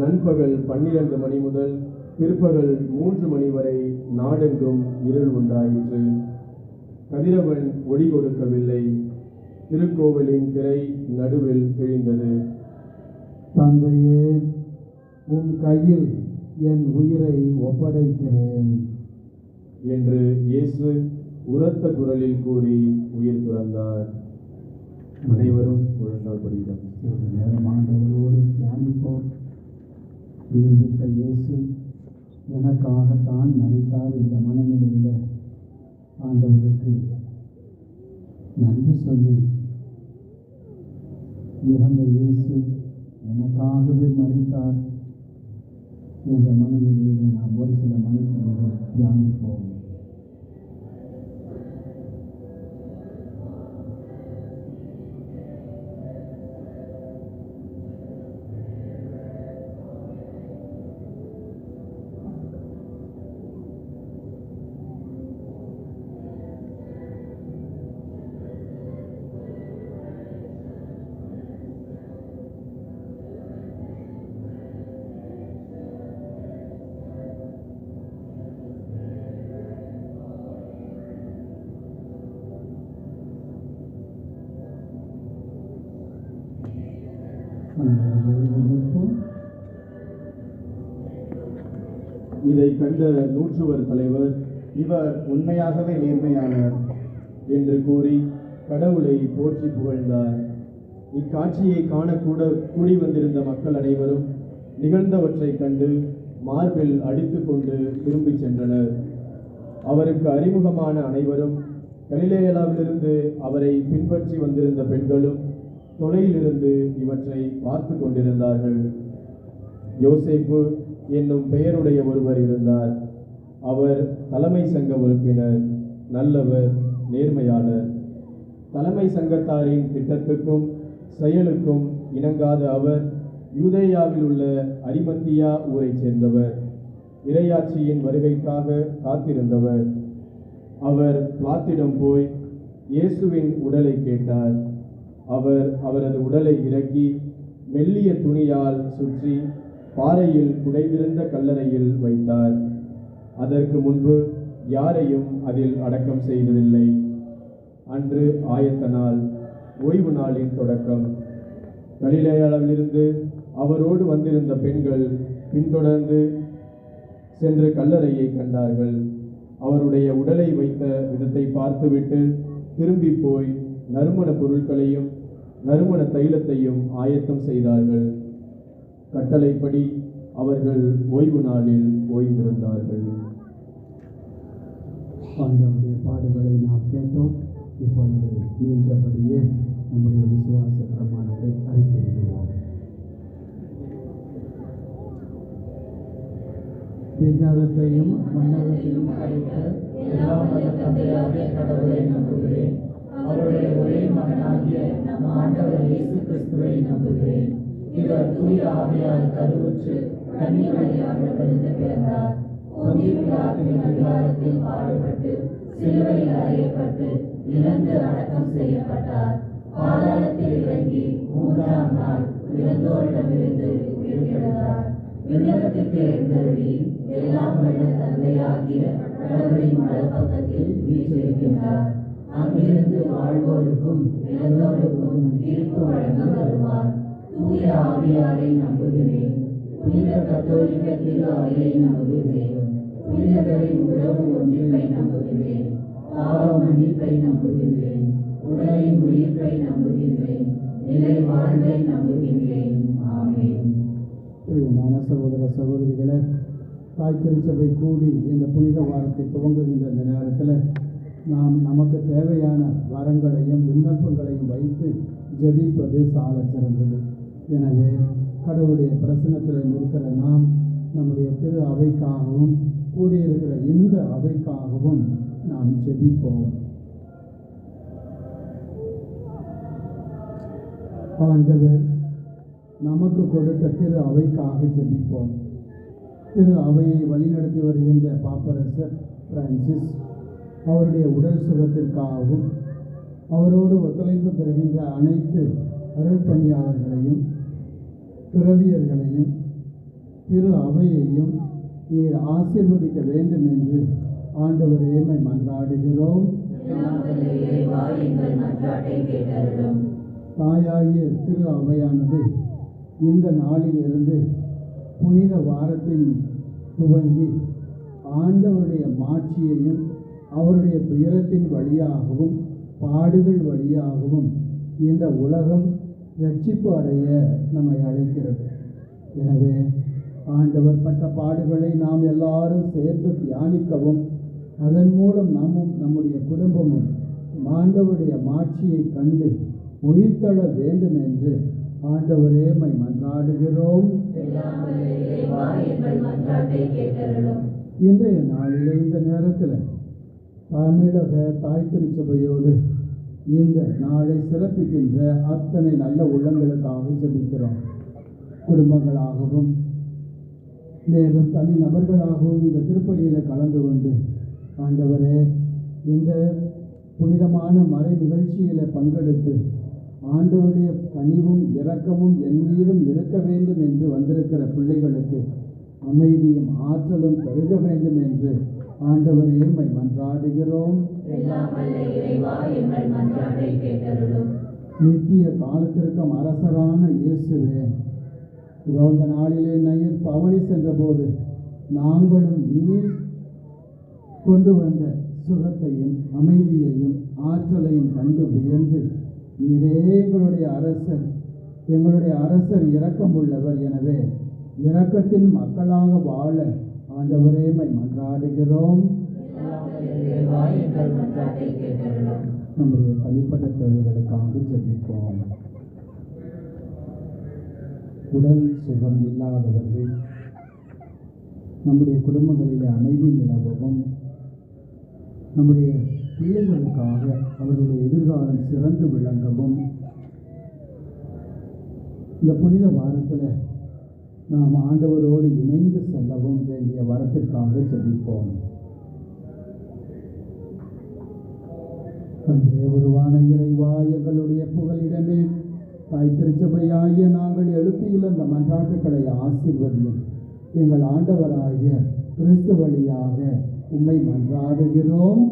S5: நண்பகல் 12 மணி முதல் பிற்பகல் 3 மணி வரை நாடெங்கும் இருள் உண்டாயிற்று. கதிரவன் ஒளி கொடுக்கவில்லை. திருக்கோவிலின் திரை நடுவில் கிழிந்தது.
S7: தந்தையே, உம் கையில் என் உயிரை ஒப்படைக்கிறேன்
S5: என்று இயேசு உரத்த குரலில் கூறி உயிர் துறந்தார். அனைவரும் முழங்கால் படியிடம்.
S7: நேரம் ஆண்டவரோடு தியானிப்போம். உயிர்விட்ட இயேசு எனக்காகத்தான் மரித்தார் என்ற மனநிலையில் ஆண்டவருக்கு நன்றி சொல்லி, இறந்த இயேசு எனக்காகவே மரித்தார் என்ற மனநிலையில் நாம் ஒரு சில மனிதர்கள் தியானிப்போம்.
S5: இதை கண்ட நூற்றுவர் தலைவர்,
S8: இவர் உண்மையாகவே நேர்மையானவர்
S5: என்று கூறி கடவுளை போற்றி புகழ்ந்தார். இக்காட்சியை கூடி வந்திருந்த மக்கள் அனைவரும் நிகழ்ந்தவற்றைக் கண்டு மார்பில் அடித்து கொண்டு திரும்பிச் சென்றனர். அவருக்கு அறிமுகமான அனைவரும், கலிலேயாவிலிருந்து அவரை பின்பற்றி வந்திருந்த பெண்களும் தொலையிலிருந்து இவற்றை பார்த்து கொண்டிருந்தார்கள். யோசேப்பு என்னும் பெயருடைய ஒருவர் இருந்தார். அவர் தலைமை சங்க உறுப்பினர், நல்லவர், நேர்மையாளர். தலைமை சங்கத்தாரின் திட்டத்துக்கும் செயலுக்கும் இணங்காத அவர் யூதேயாவில் உள்ள அரிமத்தியா ஊரைச் சேர்ந்தவர். இறையாட்சியின் வருகைக்காக காத்திருந்தவர். அவர் பிலாத்திடம் போய் இயேசுவின் உடலை கேட்டார். அவர் அவரது உடலை இறக்கி மெல்லிய துணியால் சுற்றி பாறையில் குடைந்திருந்த கல்லறையில் வைத்தார். அதற்கு முன்பு யாரையும் அதில் அடக்கம் செய்ததில்லை. அன்று ஆயத்த நாள், ஓய்வு நாளின் தொடக்கம். கலிலேயாவிலிருந்து அவரோடு வந்திருந்த பெண்கள் பின்தொடர்ந்து சென்று கல்லறையை கண்டார்கள். அவருடைய உடலை வைத்த விதத்தை பார்த்துவிட்டு திரும்பி போய் நறுமண பொருட்களையும் நறுமண தைலத்தையும் ஆயத்தம் செய்தார்கள். கட்டளைப்படி அவர்கள் ஓய்வு நாளில் ஓய்ந்திருந்தார்கள்.
S7: ஆண்டவருடைய பாடுகளை நாம் கேட்டோம். இப்பொழுது நின்றபடியே நம்முடைய விசுவாச பிரமாணத்தை அறிக்கையிடுவோம். விண்ணகத்தையும் மண்ணகத்தையும் படைத்த
S2: எல்லாம் வல்ல தந்தையாகிய கடவுளை நம்புகிறேன். அவருடைய ஒரே மகனாகிய நம் ஆண்டவர் இயேசு கிறிஸ்துவை நம்புகிறேன். இவர் தூய ஆவியால் கருவுற்று கன்னிமரியாளிடமிருந்து பிறந்தார். பொந்திய பிலாத்தின் அதிகாரத்தில் பாடுபட்டு சிலுவையில் அறையப்பட்டு இறந்து அடக்கம் செய்யப்பட்டார். பாதாளத்தில் இறங்கி 3ஆம் நாள் இறந்தோரிடமிருந்து உயிர்த்தெழுந்தார். விண்ணகத்திற்கு எழுந்தருளி எல்லாம் வல்ல தந்தையாகிய கடவுளின் வலப்பக்கத்தில் வீற்றிருக்கின்றார். அங்கிருந்து வாழ்வோருக்கும் இறந்தோருக்கும் தீர்ப்பு வழங்க வருவார். தூய ஆவியாரை நம்புகிறேன். புனித கத்தோலிக்க திரு அவையை நம்புகிறேன். புனிதர்களின் உறவு ஒன்றிப்பை நம்புகிறேன். பாவ மன்னிப்பை நம்புகின்றேன். உடலின் உயிர்ப்பை நம்புகின்றேன். நிலை வாழ்வை நம்புகின்றேன். ஆமென்.
S7: பிரியமான சகோதர சகோதரிகளே, தாய் திருச்சபை கூடி இந்த புனித வாரத்தை துவங்குகின்ற இந்த நேரத்தில் நாம் நமக்கு தேவையான வரங்களையும் விண்ணப்பங்களையும் வைத்து ஜெபிப்பது சால சிறந்தது. எனவே கடவுளுடைய பிரசன்னத்தில் இருக்கிற நாம் நம்முடைய திரு அவைக்காகவும் கூடியிருக்கிற இந்த அவைக்காகவும் நாம் ஜெபிப்போம். ஆண்டவர் நமக்கு கொடுத்த திரு அவைக்காக ஜெபிப்போம். திரு அவையை வழிநடத்தி வருகின்ற பாப்பரசர் பிரான்சிஸ் அவருடைய உடல் சுகத்திற்காகவும் அவரோடு ஒத்துழைப்பு தருகின்ற அனைத்து அருள்பணியாளர்களையும் துறவியர்களையும் திரு அவையையும் நீர் ஆசீர்வதிக்க வேண்டும் என்று ஆண்டவர் ஏமை மன்றாடுகிறோம். தாயாகிய திரு அவையானது இந்த நாளிலிருந்து புனித வாரத்தின் துவங்கி ஆண்டவருடைய மாட்சியையும் அவருடைய துயரத்தின் வழியாகவும் பாடுகள் வழியாகவும் இந்த உலகம் ரட்சிப்பு அடைய நம்மை அழைக்கிறது. எனவே ஆண்டவர் பட்ட பாடுகளை நாம் எல்லாரும் சேர்ந்து தியானிக்கவும் அதன் மூலம் நாமும் நம்முடைய குடும்பமும் ஆண்டவருடைய மாட்சியை கண்டு உயிர்த்தெழ வேண்டும் என்று ஆண்டவரே மை மன்றாடுகிறோம். இன்றைய நாளில் இந்த நேரத்தில் தமிழக தாய் திருச்சபையோடு இந்த நாளை சிறப்பிக்கின்ற அத்தனை நல்ல உள்ளங்களுக்காக ஜெபிக்கிறோம். குடும்பங்களாகவும் மேலும் தனி நபர்களாகவும் இந்த திருப்பலியில் கலந்து கொண்டு ஆண்டவரே இந்த புனிதமான மறை நிகழ்ச்சியில் பங்கெடுத்து ஆண்டவருடைய கனிவும் இரக்கமும் என் மீதும் இருக்க வேண்டும் என்று வந்திருக்கிற பிள்ளைகளுக்கு அமைதியும் ஆற்றலும் பெருக வேண்டும் என்று ஆண்டவரே எம்மை மன்றாடுகிறோம். நித்திய காலத்திற்கும் அரசரான இயேசுவே, இதோ இந்த நாளிலே நீர் பவனி சென்ற போது நாங்களும் நீர் கொண்டு வந்த சுகத்தையும் அமைதியையும் ஆற்றலையும் கண்டு வியந்து நீரே எங்களுடைய அரசர் இரக்கம் உள்ளவர். எனவே இரக்கத்தின் மக்களாக வாழ ஆண்டவரே மை மன்றாடுகிறோம். நம்முடைய தனிப்பட்ட தேவைகளுக்காக ஜெபிப்போம். உடல் சுகம் இல்லாதவர்கள், நம்முடைய குடும்பங்களிலே அமைதி நிலவவும், நம்முடைய பிள்ளைகளுக்காக அவர்களுடைய எதிர்காலம் சிறந்து விளங்கவும் இந்த புனித வாரத்தில் நாம் ஆண்டவரோடு இணைந்து செல்லவும் வேண்டிய வரத்திற்காக ஜெபிப்போம். தந்தை உருவான இறைவா, எங்களுடைய புகலிடமே தாய் திருச்சபையாகிய நாங்கள் எழுப்பியுள்ள இந்த மன்றாட்டுக்களை ஆசீர்வதியும். எங்கள் ஆண்டவராகிய கிறிஸ்து வழியாக உம்மை மன்றாடுகிறோம்.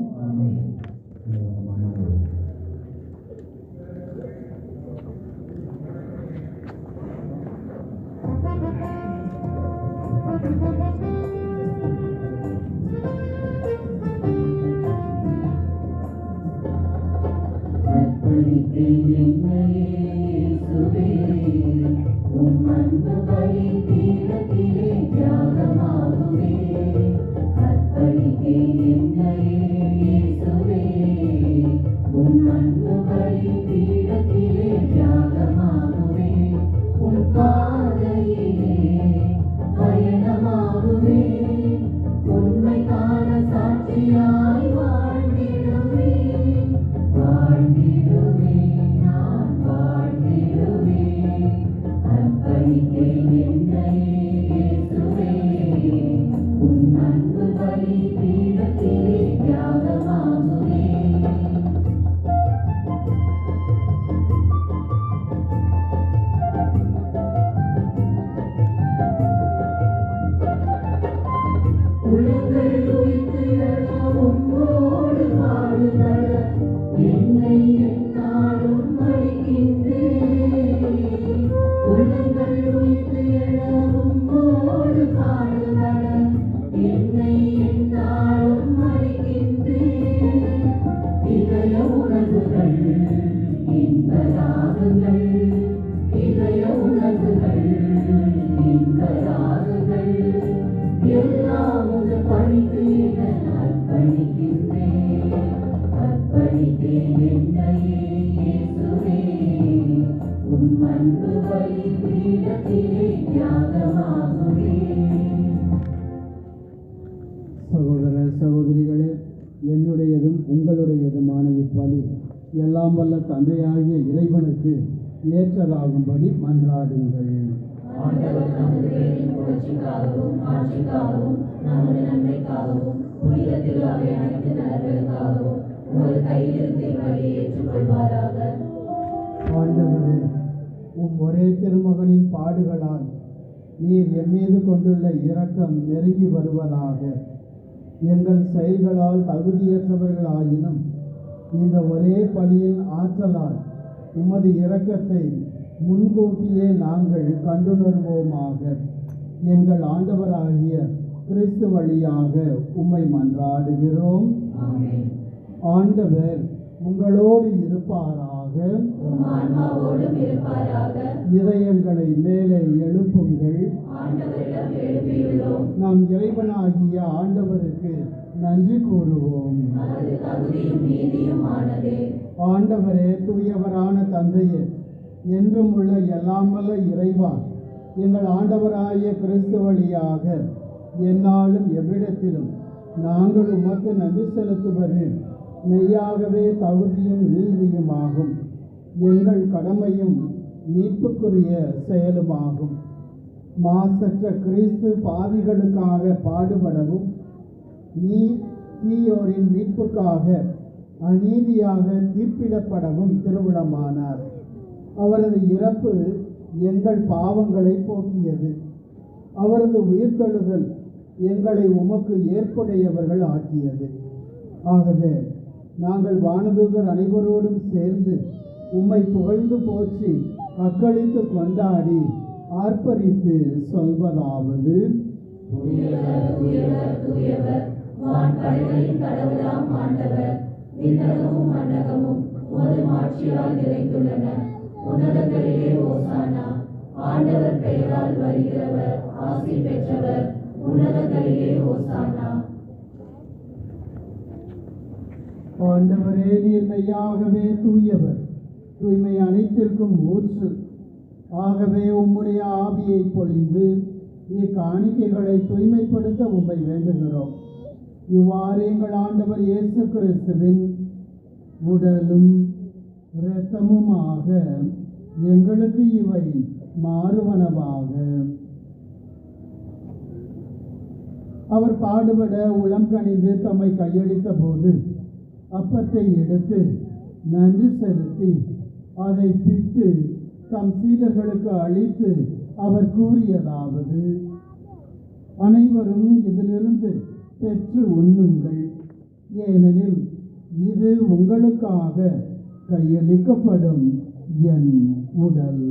S7: சகோதர சகோதரிகளே, என்னுடையதும் உங்களுடையதுமான இப்பலி எல்லாம் வல்ல தந்தையாகிய இறைவனுக்கு ஏற்றதாகும்படி மன்றாடுங்கள்.
S2: ஆண்டவர் நமது பேரின் புகழ்ச்சிக்காகவும் ஆட்சிக்காகவும் நமது நன்மைக்காகவும் புனித திருவை அனைத்து நலன்களுக்காகவும் உங்கள் கையிலிருந்து இவ்வழியை ஏற்றுக்கொள்வாராக.
S7: ஆண்டவரே, உம் ஒரே திருமகனின் பாடுகளால் நீர் எம்மீது கொண்டுள்ள இரக்கம் நெருங்கி வருவதாக. எங்கள் செயல்களால் தகுதியற்றவர்களாயினும் இந்த ஒரே பலியின் ஆற்றலால் உமது இரக்கத்தை முன்கூட்டியே நாங்கள் கண்டுணர்வோமாக. எங்கள் ஆண்டவராகிய கிறிஸ்து வழியாக உம்மை மன்றாடுகிறோம். ஆண்டவர் உங்களோடு இருப்பாராக. இதயங்களை மேலே எழுப்புங்கள். நாம் இறைவனாகிய ஆண்டவருக்கு நன்றி கூறுவோம். ஆண்டவரே, தூயவரான தந்தையே, என்றும் உள்ள எல்லாம் வல்ல இறைவா, எங்கள் ஆண்டவராகிய கிறிஸ்து வழியாக எந்நாளும் எவ்விடத்திலும் நாங்கள் உமக்கு நன்றி செலுத்துவது மெய்யாகவே தகுதியும் நீதியுமாகும். எங்கள் கடமையும் மீட்புக்குரிய செயலுமாகும். மாசற்ற கிறிஸ்து பாவிகளுக்காக பாடுபடவும் நீ தீயோரின் மீட்புக்காக அநீதியாக தீர்ப்பிடப்படவும் திருவுளமானார். அவரது இறப்பு எங்கள் பாவங்களை போக்கியது. அவரது உயிர்த்தெழுதல் எங்களை உமக்கு ஏற்புடையவர்கள் ஆக்கியது. ஆகவே நாங்கள் வானதூதர் அனைவரோடும் சேர்ந்து உம்மை புகழ்ந்து போற்றி அக்களித்து கொண்டாடி ஆர்ப்பரித்து சொல்வதாவது:
S2: கடவுளாம் ஆண்டவர், விண்ணகமும் மண்ணகமும் உமது மாட்சியால் நிறைந்துள்ளன. உன்னதங்களிலே ஓசானா. ஆண்டவர் பெயரால் வருகிறவர் ஆசி பெற்றவர். உன்னதங்களிலே ஓசானா.
S7: ஆண்டவரே, நீர் மெய்யாகவே தூயவர், தூய்மை அனைத்திற்கும் ஊற்று. ஆகவே உம்முடைய ஆவியை பொழிந்து இக்காணிக்கைகளை தூய்மைப்படுத்த உம்மை வேண்டுகிறோம். இவ்வாறு எங்கள் ஆண்டவர் இயேசு கிறிஸ்துவின் உடலும் இரத்தமுமாக எங்களுக்கு இவை மாறுவனவாக. அவர் பாடுபட உளம் கனிந்து தம்மை கையளித்த போது அப்பத்தை எடுத்து நன்றி செலுத்தி அதை பிட்டு தம் சீடர்களுக்கு அளித்து அவர் கூறியதாவது: அனைவரும் இதிலிருந்து பெற்று உண்ணுங்கள், ஏனெனில் இது உங்களுக்காக கையளிக்கப்படும் என் உடல்.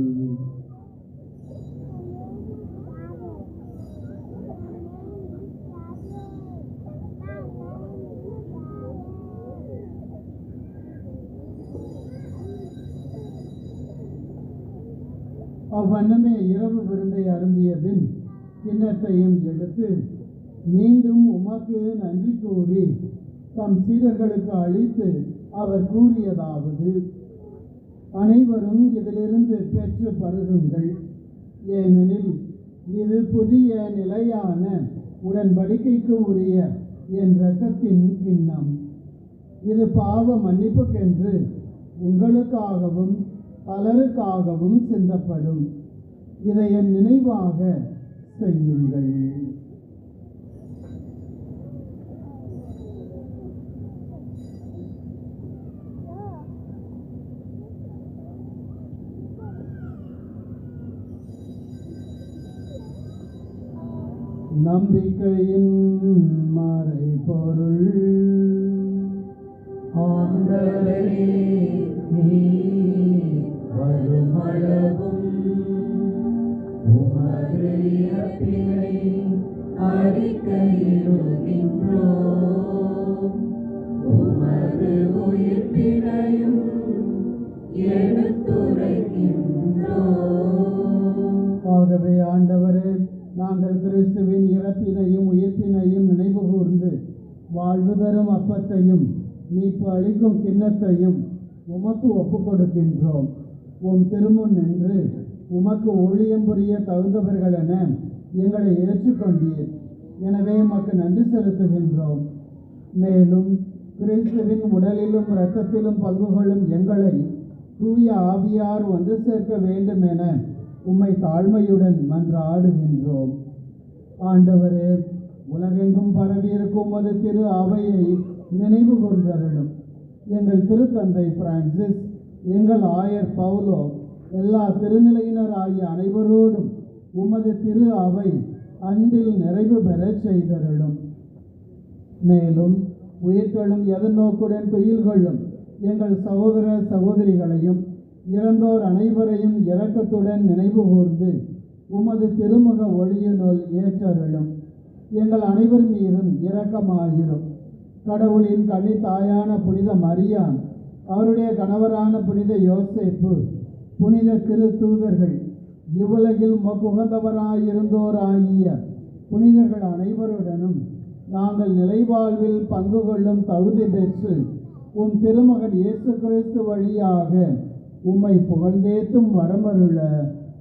S7: அவ்வண்ணமே இரவு விருந்தை அருந்திய பின் கிண்ணத்தையும் எடுத்து மீண்டும் உமக்கு நன்றி கூறி தம் சீடர்களுக்கு அளித்து அவர் கூறியதாவது: அனைவரும் இதிலிருந்து பெற்று பருகுங்கள், ஏனெனில் இது புதிய நிலையான உடன்படிக்கைக்கு உரிய என் இரத்தத்தின் கிண்ணம். இது பாவ மன்னிப்புக்கென்று உங்களுக்காகவும் பலருக்காகவும் சிந்தப்படும். இதை என் நினைவாக செய்யுங்கள். நம்பிக்கையின் மறைபொருள்.
S4: ஆண்டவரே, நீர் வருமளவும் உமது இறப்பினை அறிக்கையிடுகின்றோம், உமது உயிர்ப்பினையும் எடுத்துரைக்கின்றோம்.
S7: ஆகவே ஆண்டவரே, நாங்கள் கிறிஸ்துவின் இறப்பினையும் உயிர்ப்பினையும் நினைவு கூர்ந்து வாழ்வு தரும் அப்பத்தையும் மீட்பு அளிக்கும் கிண்ணத்தையும் உமக்கு ஒப்புக் கொடுக்கின்றோம். உம் திருமுன் நின்று உமக்கு ஊழியம் புரிய தகுந்தவர்கள் என எங்களை ஏற்றுக்கொண்டீர். எனவே உமக்கு நன்றி செலுத்துகின்றோம். மேலும் கிறிஸ்துவின் உடலிலும் இரத்தத்திலும் பங்கு கொள்ளும் எங்களை தூய ஆவியார் ஒன்று சேர்க்க வேண்டும் என உம்மை தாழ்மையுடன் மன்றாடுகின்றோம். ஆண்டவரே, உலகெங்கும் பரவியிருக்கும் அது திரு அவையை நினைவு கூர்ந்தருளும். எங்கள் திருத்தந்தை பிரான்சிஸ், எங்கள் ஆயர் பவுலோ, எல்லா திருநிலையினர் ஆகிய அனைவரோடும் உமது திரு அவை அன்பில் நிறைவு பெற செய்தருளும். மேலும் உயிர்களும் எதிர்நோக்குடன் துயில் கொள்ளும் எங்கள் சகோதர சகோதரிகளையும் இறந்தோர் அனைவரையும் இரக்கத்துடன் நினைவு கூர்ந்து உமது திருமுக ஒளியினுள் ஏற்றருளும். எங்கள் அனைவர் மீதும் இரக்கமாயிரும். கடவுளின் கன்னி தாயான புனித மரியான், அவருடைய கணவரான புனித யோசேப்பு, புனித திரு தூதர்கள், இவ்வுலகில் உகந்தவராயிருந்தோர் ஆகிய புனிதர்கள் அனைவருடனும் நாங்கள் நிலைவாழ்வில் பங்கு கொள்ளும் தகுதி பெற்று உம் திருமகன் இயேசு கிறிஸ்து வழியாக உம்மை புகழ்ந்தேத்தும் வரமருள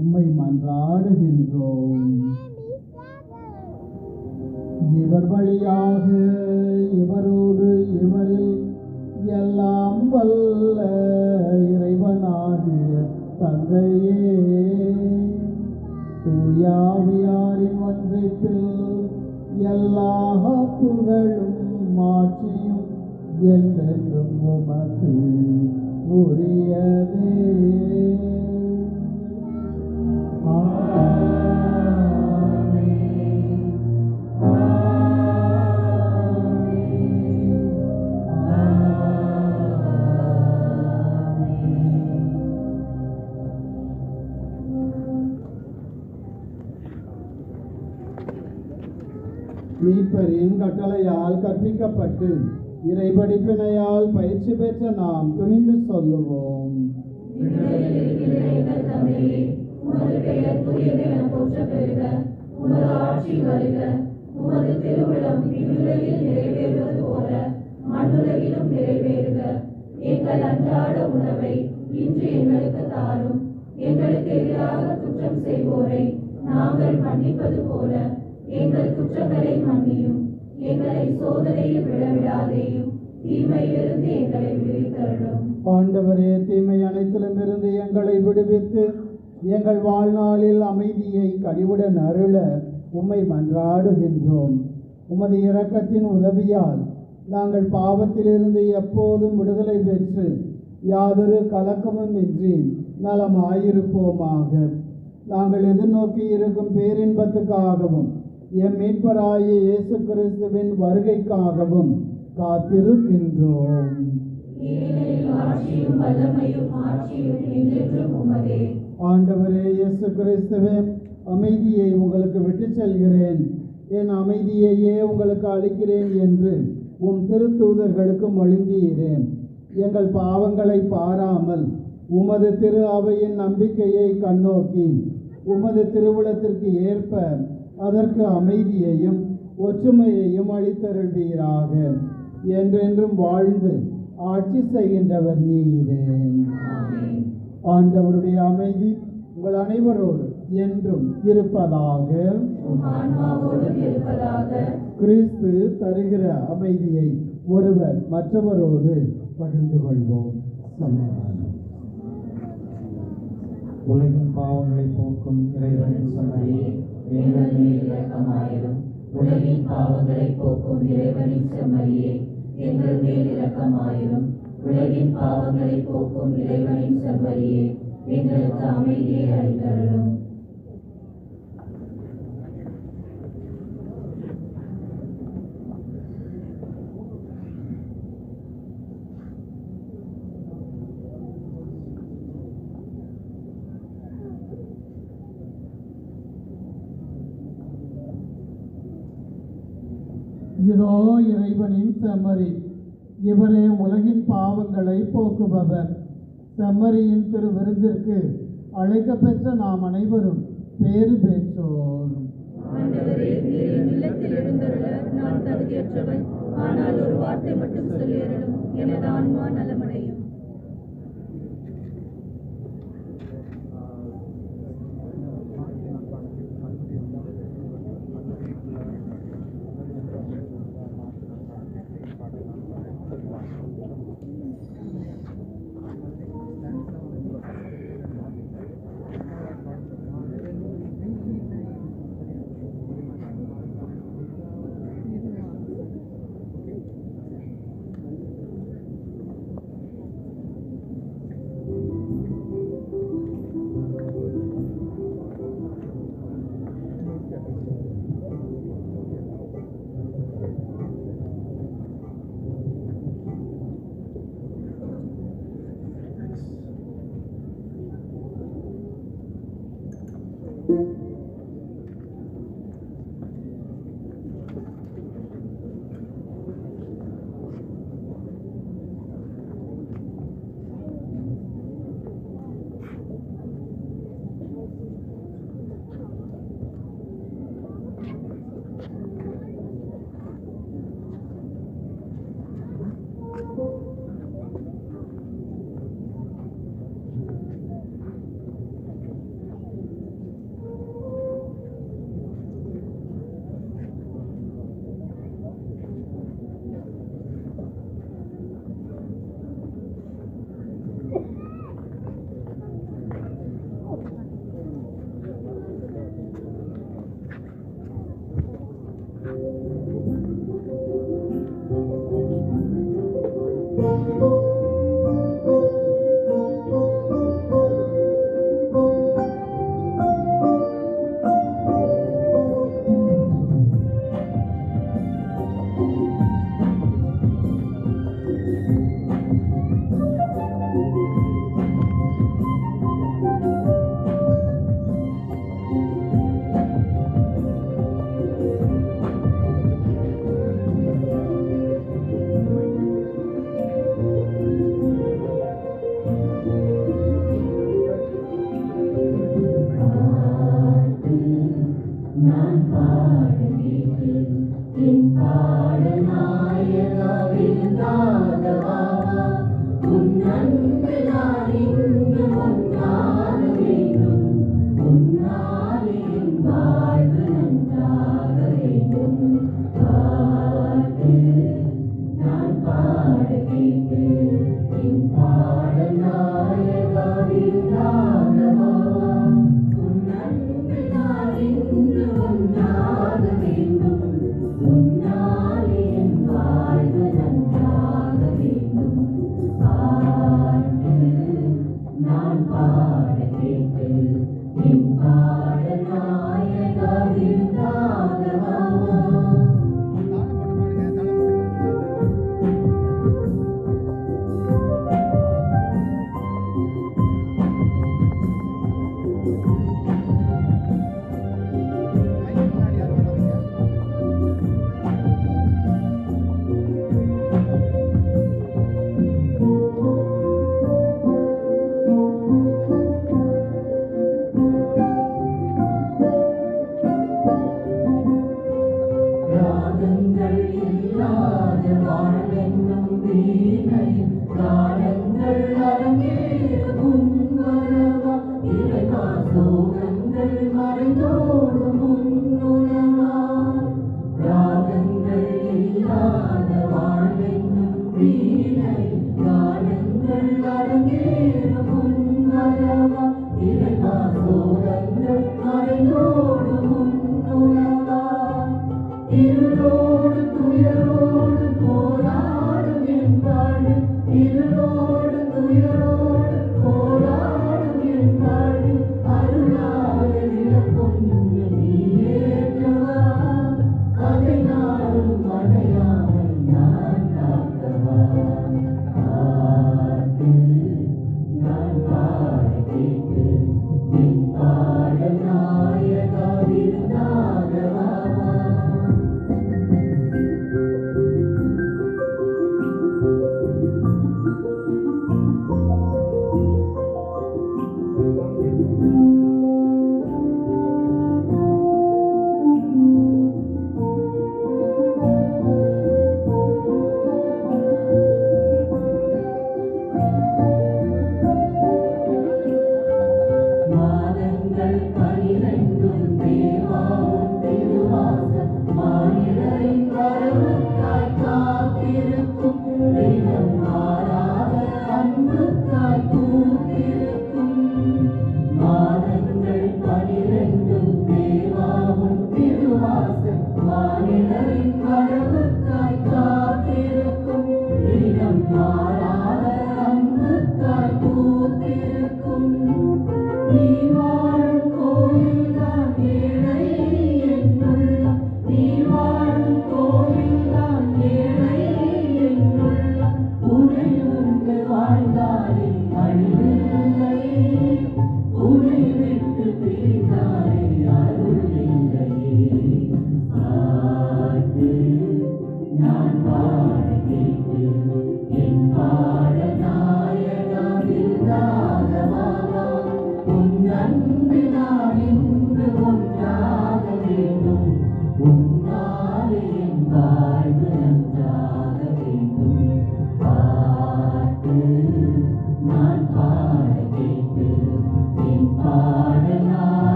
S7: உம்மை மன்றாடுகின்றோம். இவர் வழியாக இவரோடு இவரில் எல்லாம் வல்ல இறைவனாகிய தந்தையே, தூயாவியாரின் ஒன்றிப்பில் எல்லா புகழும் மாட்சியும் என்றென்றும் உமக்கு உரியதே. மீட்பரின் கட்டளையால் கற்பிக்கப்பட்டு இறைபடிப்பினையால் பயிற்சி பெற்ற நாம் துணிந்து சொல்லுவோம்:
S2: எங்கள் தந்தையே, உமது பெயர் தூயதென போற்றப் பெறுக. உமது ஆட்சி வருக. உமது திருவிழம் விண்ணுலகில் நிறைவேறுவது போல மண்ணுலகிலும் நிறைவேறுக. எங்கள் அன்றாட உணவை இன்று எங்களுக்கு தாரும். எங்களுக்கு எதிராக குற்றம் செய்வோரை நாங்கள் மன்னிப்பது போல எங்கள் குற்றங்களை மன்னியும். எங்களை சோதனையில் விழவிடாதேயும், தீமையிலிருந்து எங்களை விடுவித்தருளும்.
S7: ஆண்டவரே, தீமை அனைத்திலுமிருந்து எங்களை விடுவித்து எங்கள் வாழ்நாளில் அமைதியை கனிவுடன் அருள உம்மை மன்றாடுகின்றோம். உமது இரக்கத்தின் உதவியால் நாங்கள் பாவத்திலிருந்து எப்போதும் விடுதலை பெற்று யாதொரு கலக்கமும் இன்றி நலமாயிருப்போமாக. நாங்கள் எதிர்நோக்கி இருக்கும் பேரின்பத்துக்காகவும் எம் மீட்பராகிய இயேசு கிறிஸ்துவின் வருகைக்காகவும் காத்திருக்கின்றோம். ஆண்டவரே இயேசு கிறிஸ்துவே, அமைதியை உங்களுக்கு விட்டுச் செல்கிறேன், என் அமைதியையே உங்களுக்கு அளிக்கிறேன் என்று உம் திருத்தூதர்களுக்கு மொழிந்தீரேன். எங்கள் பாவங்களை பாராமல் உமது திரு அவையின் நம்பிக்கையை கண்ணோக்கி உமது திருவுளத்திற்கு ஏற்ப அதற்கு அமைதியையும் ஒற்றுமையையும் அளித்தருள்வீராக. என்றென்றும் வாழ்ந்து ஆட்சி செய்கின்றவர் நீரே. ஆண்டவருடைய அமைதி உங்கள் அனைவரோடு என்றும் இருப்பதாக. கிறிஸ்து தருகிற அமைதியை ஒருவர் மற்றவரோடு பகிர்ந்து கொள்வோம். சமாதானம்.
S4: உலகின் பாவங்களை போக்கும் இறைவனின் செம்மறியே, எங்கள் மேல் இரக்கமாயிரும். உலகின் பாவங்களை போக்கும் இறைவனின் செம்மறியே, எங்கள் மேல் இரக்கமாயிரும். உலகின் பாவங்களை போக்கும் இறைவனின் செம்மறியே, எங்களுக்கு அமைதியை அளித்தருளும்.
S7: இதோ இறைவனின் செம்மறி, இவரே உலகின் பாவங்களை போக்குபவர். செம்மறியின் திரு விருந்திற்கு அழைக்கப்பெற்ற நாம் அனைவரும் பேறு பெற்றோர்.
S2: ஆண்டவரே, நீர் என் இல்லத்தில் எழுந்தருள நான் தகுதியற்றவன். ஆனால் ஒரு வார்த்தை மட்டும் சொல்லியருளும், எனது ஆன்மா நலமடையும்.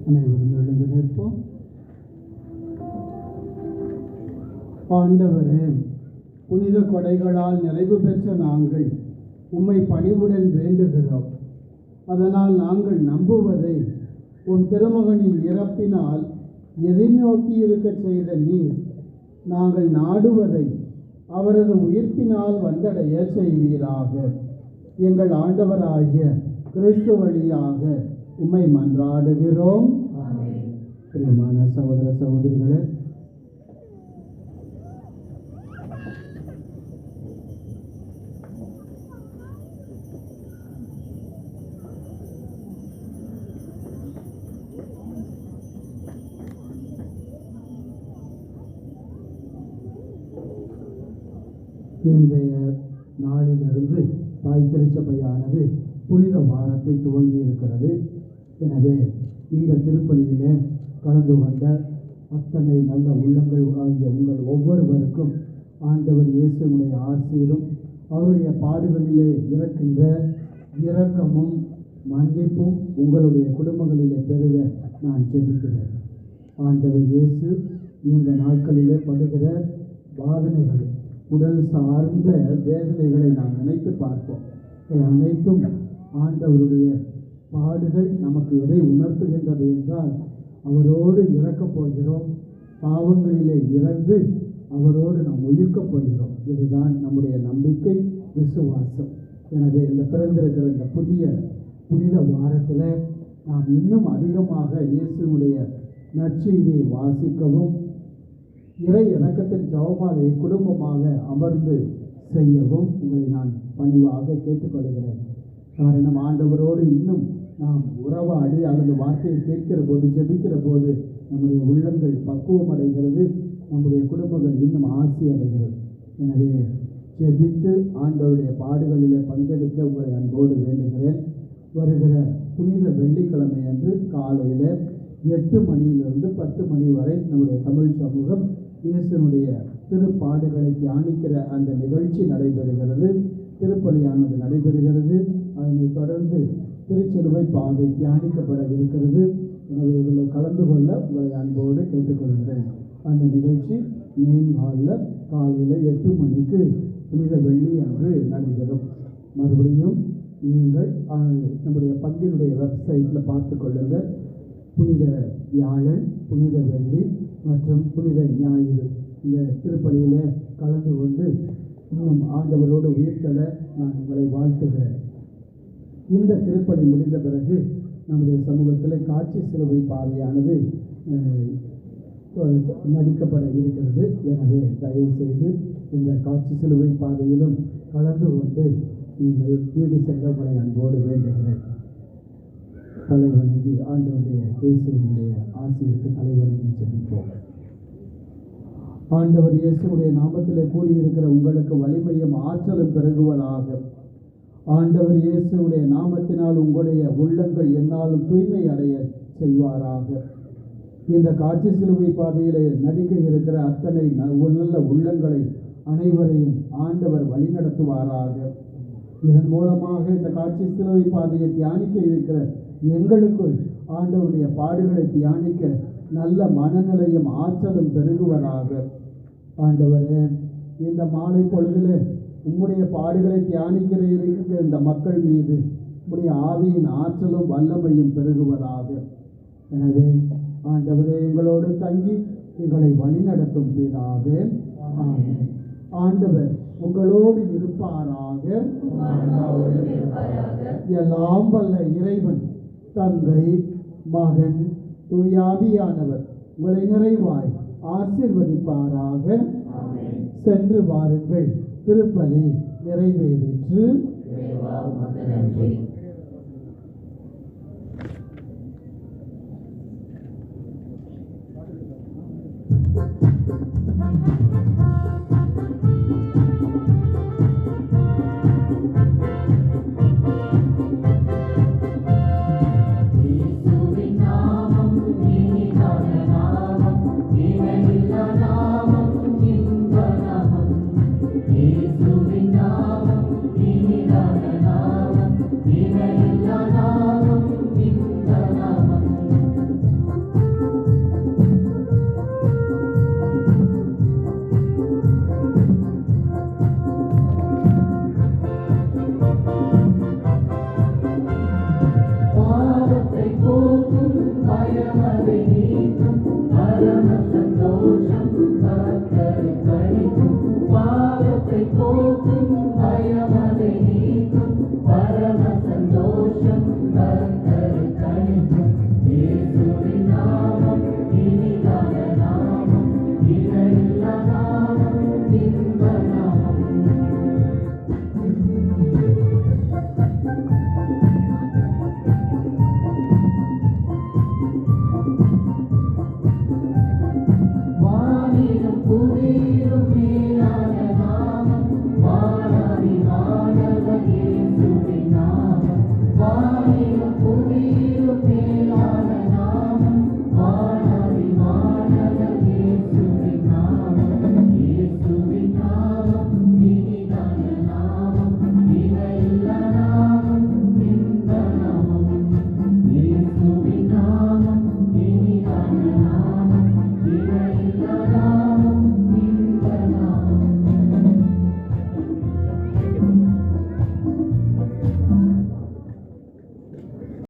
S7: அனைவரும் எழுந்து நிற்போம். ஆண்டவரே, புனித கொடைகளால் நிறைவு பெற்ற நாங்கள் உம்மை பணிவுடன் வேண்டுகிறோம். அதனால் நாங்கள் நம்புவதை உன் திருமகனின் இறப்பினால் எதிர்நோக்கி இருக்க செய்த நீர் நாங்கள் நாடுவதை அவரது உயிர்ப்பினால் வந்தடைய செய்வீராக. எங்கள் ஆண்டவராகிய கிறிஸ்து வழியாக உம்மை மன்றாடுகிறோம். பிரியமான சகோதர சகோதரிகளே, இன்றைய நாளிலிருந்து தாய் திருச்சபையானது புனித வாரத்தை துவங்கி இருக்கிறது. எனவே இந்த திருப்பலியிலே கலந்து கொண்ட அத்தனை நல்ல உள்ளங்கள் ஆகிய உங்கள் ஒவ்வொருவருக்கும் ஆண்டவர் இயேசுவுடைய ஆசீரும் அவருடைய பாடுகளிலே இறக்கின்ற இரக்கமும் மன்னிப்பும் உங்களுடைய குடும்பங்களிலே பெருக நான் ஜெபிக்கிறேன். ஆண்டவர் இயேசு இந்த நாட்களிலே படுகிற வாதனைகள், உடல் சார்ந்த வேதனைகளை நாம் நினைத்து பார்ப்போம். அனைத்தும் ஆண்டவருடைய பாடுகள் நமக்கு எதை உணர்த்துகின்றது என்றால், அவரோடு இறக்கப் போகிறோம், பாவங்களிலே இறந்து அவரோடு நாம் உயிர்க்கப் போகிறோம். இதுதான் நம்முடைய நம்பிக்கை, விசுவாசம். எனவே இந்த பிறந்திருக்கிற இந்த புதிய புனித வாரத்தில் நாம் இன்னும் அதிகமாக இயேசுனுடைய நற்செய்தியை வாசிக்கவும், இறை இறக்கத்தின் ஜெபமாலையை குடும்பமாக அமர்ந்து செய்யவும் உங்களை நான் பணிவாக கேட்டுக்கொள்கிறேன். காரணம், ஆண்டவரோடு இன்னும் நாம் உறவாடி அல்லது வார்த்தையை கேட்கிற போது, ஜெபிக்கிற போது நம்முடைய உள்ளங்கள் பக்குவம் அடைகிறது, நம்முடைய குடும்பங்கள் இன்னும் ஆசி அடைகிறது. எனவே ஜெபித்து ஆண்டவருடைய பாடுகளிலே பங்கெடுக்க உங்களை அன்போடு வேண்டுகிறேன். வருகிற புனித வெள்ளிக்கிழமை அன்று காலையில் 8 மணியிலிருந்து 10 மணி வரை நம்முடைய தமிழ் சமூகம் இயேசுனுடைய திருப்பாடுகளை தியானிக்கிற அந்த நிகழ்ச்சி நடைபெறுகிறது. திருப்பலியானது நடைபெறுகிறது. அதனைத் தொடர்ந்து திருச்சிலுவை பாதை தியானிக்கப்பட இருக்கிறது. எனவே இதில் கலந்து கொள்ள உங்களை அன்போடு கேட்டுக்கொள்கிறேன். அந்த நிகழ்ச்சி மெயின் ஹாலில் காலையில் 8 மணிக்கு புனித வெள்ளி அன்று நடைபெறும். மறுபடியும் நீங்கள் நம்முடைய பங்கினுடைய வெப்சைட்டில் பார்த்து கொள்ளுங்கள். புனித வியாழன், புனித வெள்ளி மற்றும் புனித ஞாயிறு இந்த திருப்பலியில் கலந்து கொண்டு இன்னும் ஆண்டவரோடு உயிர்த்தல நான் உங்களை வாழ்த்துகிறேன். இந்த திருப்பலி முடிந்த பிறகு நம்முடைய சமூகத்தில் காட்சி சிலுவை பாதையானது நடிக்கப்பட இருக்கிறது. எனவே தயவு செய்து இந்த காட்சி சிலுவை பாதையிலும் கலந்து கொண்டு நீங்கள் வீடு செல்ல உங்களை அன்போடு வேண்டுகிறேன். தலைவணங்கி ஆண்டவருடைய இயேசுடைய ஆசிரியருக்கு தலைவணங்கி செல்லிப்போம். ஆண்டவர் இயேசுடைய நாமத்திலே கூடியிருக்கிற உங்களுக்கு வலிமையும் ஆற்றலும் பெருகுவதாக. ஆண்டவர் இயேசுடைய நாமத்தினால் உங்களுடைய உள்ளங்கள் என்னாலும் தூய்மை அடைய செய்வாராக. இந்த காட்சி சிலுவை பாதையிலே நடிக்க இருக்கிற அத்தனை நல்ல உள்ளங்களை அனைவரையும் ஆண்டவர் வழிநடத்துவாராக. இதன் மூலமாக இந்த காட்சி சிலுவை பாதையை தியானிக்க இருக்கிற எங்களுக்குள் ஆண்டவருடைய பாடுகளை தியானிக்க நல்ல மனநிலையும் ஆற்றலும் பெருகுவதாக. ஆண்டவரே, இந்த மாலை பொழுதிலே உம்முடைய பாடுகளை தியானிக்கிற இந்த மக்கள் மீது உம்முடைய ஆவியின் ஆற்றலும் வல்லமையும் பெருகுவதாக. எனவே ஆண்டவரே, எங்களோடு தங்கி எங்களை வழிநடத்தும் பிதாவே, ஆமென். ஆண்டவர் உங்களோடு இருப்பாராக. எல்லாம் வல்ல இறைவன் தந்தை, மகன், தூயாவியானவர் உங்களை நிறைவாய் ஆசீர்வதிப்பாராக. சென்று வாருங்கள். திருப்பலி நிறைவேறிற்று.